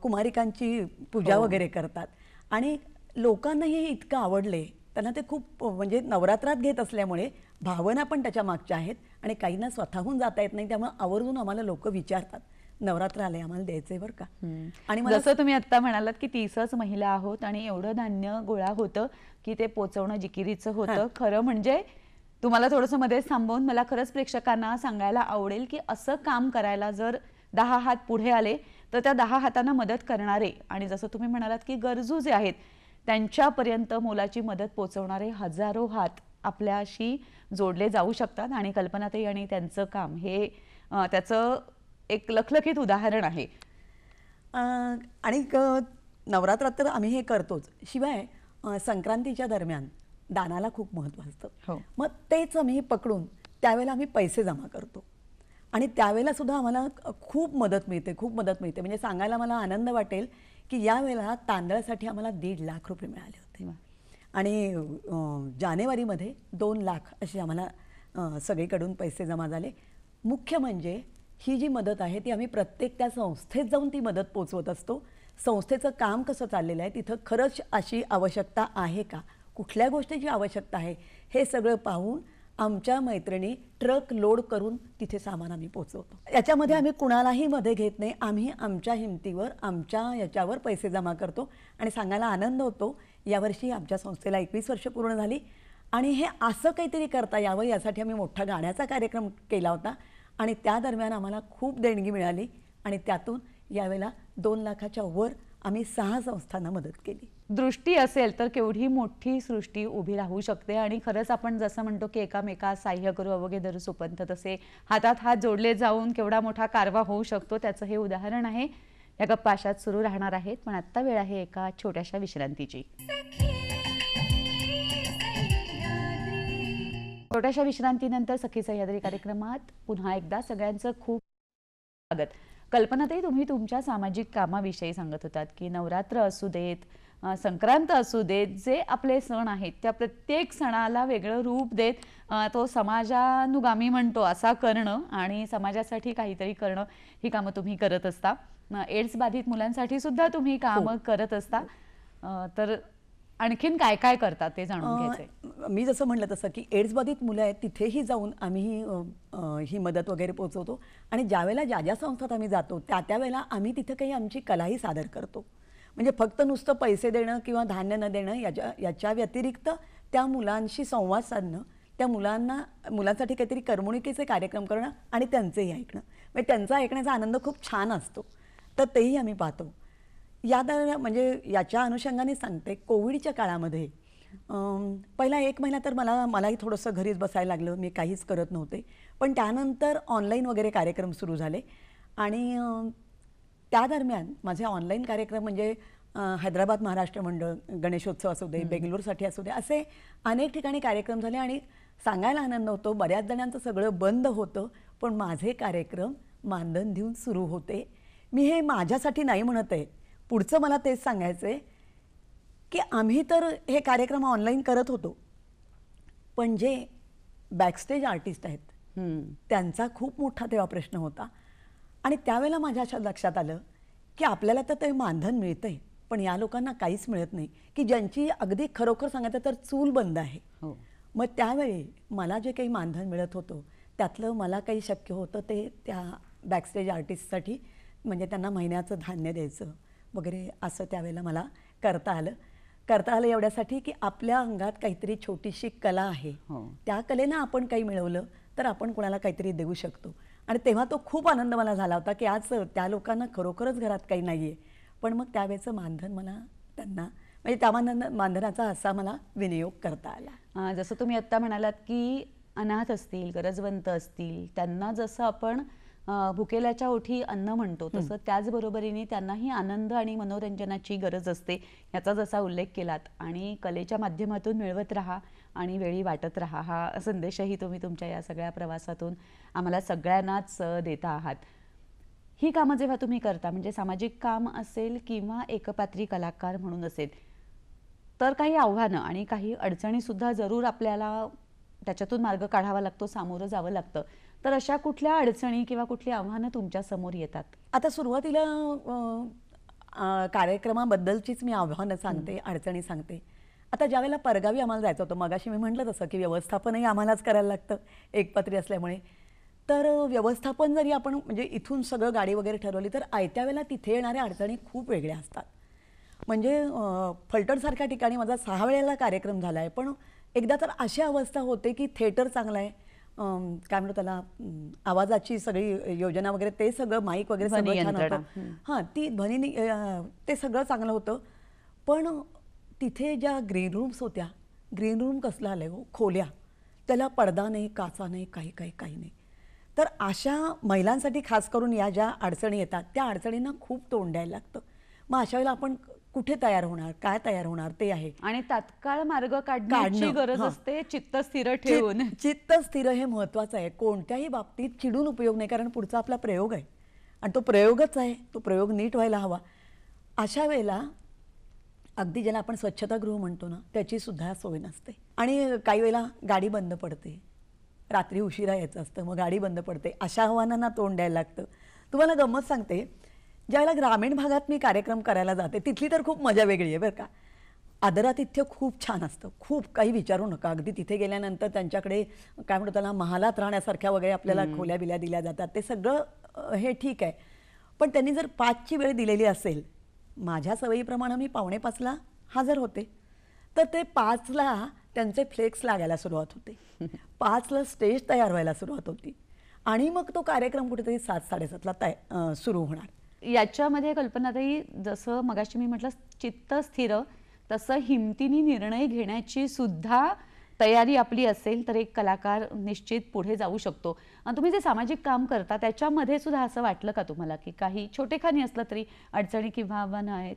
कुमारिकांची पूजा वगैरे करतात आणि लोकांनाही हे इतकं आवडले, त्यांना ते खूप म्हणजे नवरात्रात घेत असल्यामुळे भावना पण त्याच्या मागच्या आहेत आणि काहींना स्वतःहून जाता येत नाही, त्यामुळे आवर्जून आम्हाला लोक विचारतात नवरात्र आले आम्हाला द्यायचंय बरं का. आणि जसं तुम्ही आता म्हणालात की 30च महिला आहोत आणि एवढं धान्य गोळा होतं की ते पोचवणं जिकिरीचं होतं. खरं म्हणजे तुम्हाला थोडंसं मध्येच थांबवून मला खरंच प्रेक्षकांना सांगायला आवडेल की असं काम करायला जर 10 हात पुढे आले तर त्या 10 हातांना मदत करणारे आणि जसं तुम्ही म्हणालात की गरजू जे आहेत त्यांच्यापर्यंत मोलाची मदत पोचवणारे हजारो हात आपल्याशी जोडले जाऊ शकतात. आणि कल्पनाताई आणि त्यांचं काम हे त्याचं एक लखलखीत उदाहरण आहे. आणि नवरात्रात तर आम्ही हे करतोच, शिवाय संक्रांतीच्या दरम्यान दानाला खूप महत्त्व असतं. मग तेच आम्ही पकडून त्यावेळेला आम्ही पैसे जमा करतो आणि त्यावेळेला सुद्धा आम्हाला खूप मदत मिळते, खूप मदत मिळते. म्हणजे सांगायला मला आनंद वाटेल की यावेळेला तांदळासाठी आम्हाला 1.5 लाख रुपये मिळाले होते आणि जानेवारीमध्ये 2 लाख असे आम्हाला सगळीकडून पैसे जमा झाले. मुख्य म्हणजे ही जी मदत आहे ती आम्ही प्रत्येक त्या संस्थेत जाऊन ती मदत पोचवत असतो. संस्थेचं काम कसं चाललेलं आहे, तिथं खरंच अशी आवश्यकता आहे का, कुठल्या गोष्टीची आवश्यकता आहे, हे सगळं पाहून आमच्या मैत्रिणी ट्रक लोड करून तिथे सामान आम्ही पोचवतो. याच्यामध्ये आम्ही कुणालाही मध्ये घेत नाही. आम्ही आमच्या हिमतीवर आमच्या याच्यावर पैसे जमा करतो आणि सांगायला आनंद होतो, यावर्षी आमच्या संस्थेला 21 वर्ष पूर्ण झाली आणि हे असं काहीतरी करता यावं यासाठी आम्ही मोठा गाण्याचा कार्यक्रम केला होता आणि त्या दरम्यान आम्हाला खूप देणगी मिळाली आणि त्यातून यावेळेला 2 लाखाच्या वर आम्ही 6 संस्थांना मदत केली. दृष्टी असेल तर केवढी मोठी सृष्टी उभी राहू शकते. आणि खरंच आपण जसं म्हणतो की एकामेकास साह्य करू अवघे धरू सुपंथ, तसे हातात हात जोडले जाऊन केवढा मोठा कारवा होऊ शकतो त्याचं हे उदाहरण आहे. या गप्पा अशाच सुरू राहणार आहेत, पण आत्ता वेळ आहे एका छोट्याशा विश्रांतीची. छोट्याशा विश्रांतीनंतर सखी सह्याद्री कार्यक्रमात पुन्हा एकदा सगळ्यांचं खूप स्वागत. कल्पनाताई, तुम्ही तुमच्या सामाजिक कामाविषयी सांगत होतात की नवरात्र असू देत, संक्रांत असू देत, जे आपले सण आहेत त्या प्रत्येक सणाला वेगळं रूप देत तो समाजानुगामी म्हणतो असा करणं आणि समाजासाठी काहीतरी करणं ही कामं तुम्ही करत असता. एड्स बाधित मुलांसाठी सुद्धा तुम्ही कामं करत असता. तर आणखीन काय काय करतात ते जाणून घ्यायचंय. मी जसं म्हटलं तसं की एड्स बाधित मुलं आहेत तिथेही जाऊन आम्ही ही मदत वगैरे पोचवतो आणि ज्यावेळेला ज्या ज्या संस्थात आम्ही जातो त्या वेळेला आम्ही तिथे काही आमची कलाही सादर करतो. म्हणजे फक्त नुसतं पैसे देणं किंवा धान्य न देणं याच्या व्यतिरिक्त त्या मुलांशी संवाद साधणं, त्या मुलांसाठी काहीतरी करमणुकीचे कार्यक्रम करणं आणि त्यांचेही ऐकणं, म्हणजे त्यांचा ऐकण्याचा आनंद खूप छान असतो. तर तेही आम्ही पाहतो. म्हणजे याच्या अनुषंगाने सांगते, कोविडच्या काळामध्ये पहिला 1 महिना तर मलाही थोडंसं घरीच बसायला लागलं, मी काहीच करत नव्हते. पण त्यानंतर ऑनलाईन वगैरे कार्यक्रम सुरू झाले आणि त्या दरम्यान माझे ऑनलाईन कार्यक्रम म्हणजे हैदराबाद महाराष्ट्र मंडळ, गणेशोत्सव असू दे, बेंगलोरसाठी असू दे, असे अनेक ठिकाणी कार्यक्रम झाले आणि सांगायला आनंद होतो, बऱ्याच जणांचं सगळं बंद होतं पण माझे कार्यक्रम मानधन देऊन सुरू होते. मी हे माझ्यासाठी नाही म्हणत आहे, पुढचं मला तेच सांगायचं आहे की आम्ही तर हे कार्यक्रम ऑनलाईन करत होतो, पण जे बॅकस्टेज आर्टिस्ट आहेत त्यांचा खूप मोठा तेव्हा प्रश्न होता. आणि त्यावेळेला माझ्या अशा लक्षात आलं की आपल्याला तर ते मानधन मिळतंय पण या लोकांना काहीच मिळत नाही, की ज्यांची अगदी खरोखर सांगायचं तर चूल बंद आहे. मग त्यावेळी मला जे काही मानधन मिळत होतं त्यातलं मला काही शक्य होतं ते त्या बॅकस्टेज आर्टिस्टसाठी, म्हणजे त्यांना महिन्याचं धान्य द्यायचं वगैरे असं त्यावेळेला मला करता आलं एवढ्यासाठी की आपल्या अंगात काहीतरी छोटीशी कला आहे, त्या कलेनं आपण काही मिळवलं तर आपण कोणाला काहीतरी देऊ शकतो. आणि तेव्हा तो खूप आनंद मला झाला होता की आज त्या लोकांना खरोखरच घरात काही नाही आहे, पण मग त्यावेळेचं मानधन मला त्यांना म्हणजे त्या मानधनाचा असा मला विनियोग करता आला. जसं तुम्ही आत्ता म्हणालात की अनाथ असतील, गरजवंत असतील, त्यांना जसं आपण भुकेल्याच्या ओठी अन्न म्हणतो तसं त्याचबरोबरीने त्यांनाही आनंद आणि मनोरंजनाची गरज असते याचा जसा उल्लेख केलात आणि कलेच्या माध्यमातून मिळवत राहा आणि वेळी वाटत राहा हा संदेशही तुम्ही तुमच्या या सगळ्या प्रवासातून आम्हाला सगळ्यांनाच देता आहात. ही कामं जेव्हा तुम्ही करता म्हणजे सामाजिक काम असेल किंवा एकपात्री कलाकार म्हणून असेल तर काही आव्हानं आणि काही अडचणीसुद्धा जरूर आपल्याला त्याच्यातून मार्ग काढावा लागतो, सामोरं जावं लागतं. तर अशा कुठल्या अडचणी किंवा कुठली आव्हानं तुमच्या समोर येतात? आता सुरुवातीला कार्यक्रमाबद्दलचीच मी आव्हानं सांगते, अडचणी सांगते. आता ज्यावेळेला परगावी आम्हाला जायचं होतं, मगाशी मी म्हटलं तसं की व्यवस्थापनही आम्हालाच करायला लागतं एकपात्री असल्यामुळे. तर व्यवस्थापन जरी आपण म्हणजे इथून सगळं गाडी वगैरे ठरवली तर आयत्या वेळेला तिथे येणाऱ्या अडचणी खूप वेगळ्या असतात. म्हणजे फलटणसारख्या ठिकाणी माझा 6 वेळेला कार्यक्रम झाला आहे, पण एकदा तर अशी अवस्था होते की थिएटर चांगलं आहे, काय म्हणतो त्याला, आवाजाची सगळी योजना वगैरे ते सगळं माईक वगैरे सगळं छान होतं. हां, ती ध्वनी ते सगळं चांगलं होतं. पण तिथे ज्या ग्रीन रूम्स होत्या, ग्रीन रूम कसलं आलं हो, खोल्या, त्याला पडदा नाही, काचा नाही, काही नाही. तर अशा महिलांसाठी खास करून या ज्या अडचणी येतात त्या अडचणींना खूप तोंड द्यायला लागतं. मग अशा वेळेला आपण कुठे तयार होणार, काय तयार होणार ते आहे. आणि तात्काळ मार्ग काढण्याची गरज असते, चित्त स्थिर ठेवून. चित्त स्थिर हे महत्त्वाचं आहे. कोणत्याही बाबतीत चिडून उपयोग नाही, कारण पुढचा आपला प्रयोग आहे आणि तो प्रयोगच आहे, तो प्रयोग नीट व्हायला हवा. अशा वेळेला अगदी ज्याला आपण स्वच्छतागृह म्हणतो ना, त्याची सुद्धा सोय नसते आणि काही वेळेला गाडी बंद पडते, रात्री उशिरा यायचं असतं, मग गाडी बंद पडते. अशा आव्हानांना तोंड द्यायला लागतं. तुम्हाला गंमत सांगते, ज्यावेळेला ग्रामीण भागात मी कार्यक्रम करायला जाते तिथली तर खूप मजा वेगळी आहे बरं का. आदरातिथ्य खूप छान असतं, खूप काही विचारू नका. अगदी तिथे गेल्यानंतर त्यांच्याकडे काय म्हणतो त्याला, महालात राहण्यासारख्या वगैरे आपल्याला खोल्या बिल्या दिल्या जातात, ते सगळं हे ठीक आहे. पण त्यांनी जर 5ची वेळ दिलेली असेल, माझ्या सवयीप्रमाणे मी 4:45ला हजर होते, तर ते 5ला त्यांचे फ्लेक्स लागायला सुरुवात होते, 5ला स्टेज तयार व्हायला सुरुवात होती आणि मग तो कार्यक्रम कुठेतरी 7-7:30ला सुरू होणार. याच्यामध्ये कल्पनाताई, जसं मगाशी मी म्हटलं चित्त स्थिर, तसं हिमतीने निर्णय घेण्याची सुद्धा तयारी आपली असेल तर एक कलाकार निश्चित पुढे जाऊ शकतो. आणि तुम्ही जे सामाजिक काम करता त्याच्यामध्ये सुद्धा असं वाटलं का तुम्हाला की काही छोटेखानी असलं तरी अडचणी किंवा आव्हानं आहेत?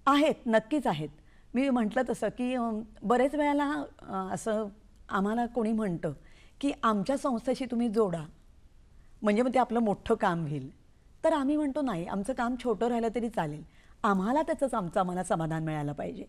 आहेत, नक्कीच आहेत. मी म्हटलं तसं की बरेच वेळेला असं आम्हाला कोणी म्हणतं की आमच्या संस्थेशी तुम्ही जोडा, म्हणजे मग ते आपलं मोठं काम होईल. तर आम्ही म्हणतो नाही, आमचं काम छोटं राहिलं तरी चालेल, आम्हाला त्याचंच आम्हाला समाधान मिळालं पाहिजे.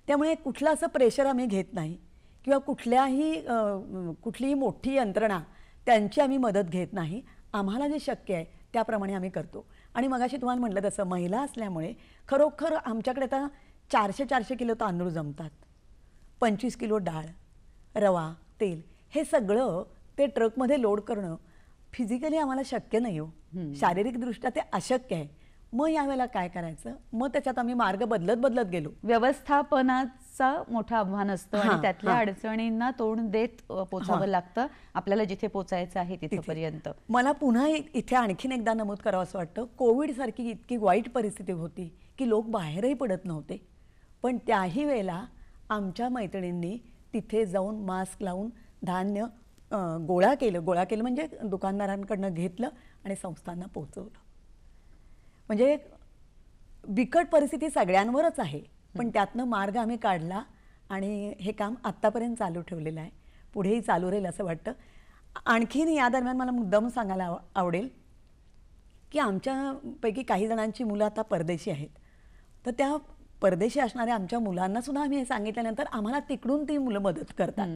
त्यामुळे कुठलं असं प्रेशर आम्ही घेत नाही किंवा कुठलीही मोठी यंत्रणा त्यांची आम्ही मदत घेत नाही. आम्हाला जे शक्य आहे त्याप्रमाणे आम्ही करतो. आणि मगाशी तुम्हाला म्हटलं तसं महिला असल्यामुळे खरोखर आमच्याकडे आता 400 किलो तांदूळ जमतात, 25 किलो डाळ, रवा, तेल, हे सगळं ते ट्रकमध्ये लोड करणं फिजिकली आम्हाला शक्य नाही हो, शारीरिकदृष्ट्या ते अशक्य आहे. मग यावेळेला काय करायचं, मग त्याच्यात आम्ही मार्ग बदलत गेलो. व्यवस्थापनाचा मोठं आव्हान असतं आणि त्यातल्या अडचणींना तोंड देत पोचावं लागतं आपल्याला जिथे पोचायचं आहे तिथपर्यंत. मला पुन्हा इथे आणखीन एकदा नमूद करावं असं वाटतं, कोविडसारखी इतकी वाईट परिस्थिती होती की लोक बाहेरही पडत नव्हते, पण त्याही वेळेला आमच्या मैत्रिणींनी तिथे जाऊन मास्क लावून धान्य गोळा केलं म्हणजे दुकानदारांकडनं घेतलं आणि संस्थांना पोहोचवलं. म्हणजे बिकट परिस्थिती सगळ्यांवरच आहे, पण त्यातनं मार्ग आम्ही काढला आणि हे काम आत्तापर्यंत चालू ठेवलेलं आहे, पुढेही चालू राहील असं वाटतं. आणखीन या दरम्यान मला मुद्दाम सांगायला आवडेल की आमच्यापैकी काही जणांची मुलं आता परदेशी आहेत, तर त्या परदेशी असणाऱ्या आमच्या मुलांना सुद्धा आम्ही हे सांगितल्यानंतर आम्हाला तिकडून ती मुलं मदत करतात.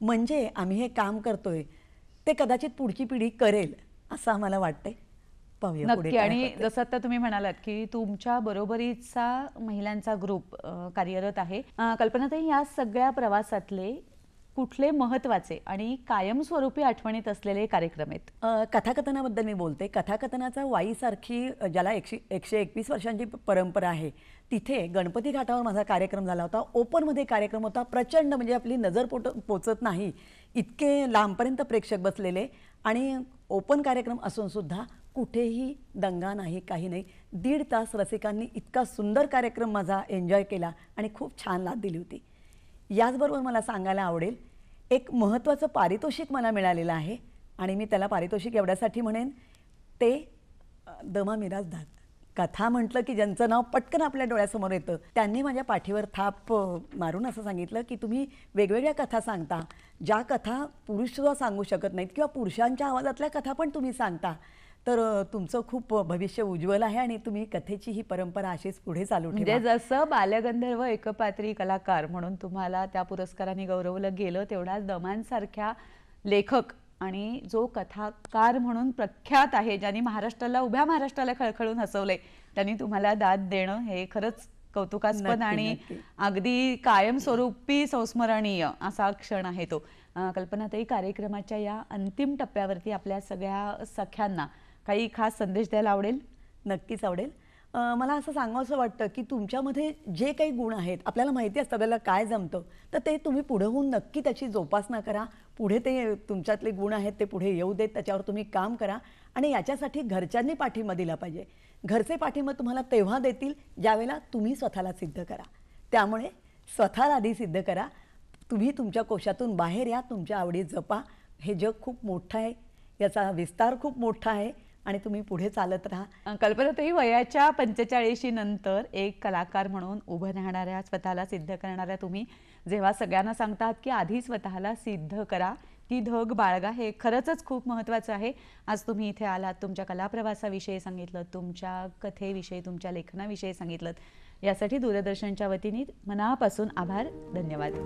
म्हणजे आम्ही हे काम करतोय ते कदाचित पुढची पिढी करेल असं आम्हाला वाटतंय. नक्की. आणि जसं आता तुम्ही म्हणालात की तुमच्या बरोबरीचा महिलांचा ग्रुप कार्यरत आहे. कल्पनाताई, या सगळ्या प्रवासातले कुठले महत्त्वाचे आणि कायमस्वरूपी आठवणीत असलेले कार्यक्रम आहेत? कथाकथनाबद्दल मी बोलते. कथाकथनाचा वाईसारखी ज्याला 121 वर्षांची परंपरा आहे, तिथे गणपती घाटावर माझा कार्यक्रम झाला होता. ओपनमध्ये कार्यक्रम होता. प्रचंड, म्हणजे आपली नजर पोचत नाही इतके लांबपर्यंत प्रेक्षक बसलेले आणि ओपन कार्यक्रम असून सुद्धा कुठेही दंगा नाही, काही नाही. 1.5 तास रसिकांनी इतका सुंदर कार्यक्रम माझा एन्जॉय केला आणि खूप छान लाद दिली होती. याचबरोबर मला सांगायला आवडेल, एक महत्त्वाचं पारितोषिक मला मिळालेलं आहे आणि मी त्याला पारितोषिक एवढ्यासाठी म्हणेन, ते दमा मिराजदार. कथा म्हटलं की ज्यांचं नाव पटकन आपल्या डोळ्यासमोर येतं, त्यांनी माझ्या पाठीवर थाप मारून असं सांगितलं की तुम्ही वेगवेगळ्या कथा सांगता, ज्या कथा पुरुषसुद्धा सांगू शकत नाहीत किंवा पुरुषांच्या आवाजातल्या कथा पण तुम्ही सांगता. तर तुमचं खूप भविष्य उज्ज्वल आहे आणि तुम्ही कथेची ही परंपरा अशीच पुढे चालू ठेवा. म्हणजे जसं बालगंधर्व एकपात्री कलाकार म्हणून तुम्हाला त्या पुरस्काराने गौरवलं गेलं, तेवढाच दमांसारख्या लेखक आणि जो कथाकार म्हणून प्रख्यात आहे, ज्यांनी महाराष्ट्राला, उभ्या महाराष्ट्राला खळखळून हसवलंय, त्यांनी तुम्हाला दाद देणं हे खरंच कौतुकास्पद नक्की, आणि नक्की. अगदी कायमस्वरूपी संस्मरणीय असा क्षण आहे तो. कल्पनाताई, कार्यक्रमाच्या या अंतिम टप्प्यावरती आपल्या सगळ्या सख्यांना काही खास संदेश द्यायला आवडेल? नक्कीच आवडेल. मला असं सांगावंसं वाटतं की तुमच्यामध्ये जे काही गुण आहेत, आपल्याला माहिती असतं आपल्याला काय जमतं, तर ते तुम्ही पुढे होऊन नक्की त्याची जोपासना करा. पुढे ते तुमच्यातले गुण आहेत ते पुढे येऊ देत, त्याच्यावर तुम्ही काम करा आणि याच्यासाठी घरच्यांनी पाठिंबा दिला पाहिजे. घरचे पाठिंबा तुम्हाला तेव्हा देतील ज्यावेळेला तुम्ही स्वतःला सिद्ध करा. त्यामुळे स्वतःला आधी सिद्ध करा. तुम्ही तुमच्या कोशातून बाहेर या, तुमच्या आवडी जपा. हे जग खूप मोठं आहे, याचा विस्तार खूप मोठा आहे आणि तुम्ही पुढे चालत राहा. कल्पनाताई, वयाच्या 45 नंतर एक कलाकार म्हणून उभं राहणाऱ्या, स्वतःला सिद्ध करणाऱ्या तुम्ही जेव्हा सगळ्यांना सांगतात की आधी स्वतःला सिद्ध करा, ती धग बाळगा, हे खरंच खूप महत्त्वाचं आहे. आज तुम्ही इथे आलात, तुमच्या कलाप्रवासाविषयी सांगितलं, तुमच्या कथेविषयी, तुमच्या लेखनाविषयी सांगितलं, यासाठी दूरदर्शनच्या वतीने मनापासून आभार, धन्यवाद.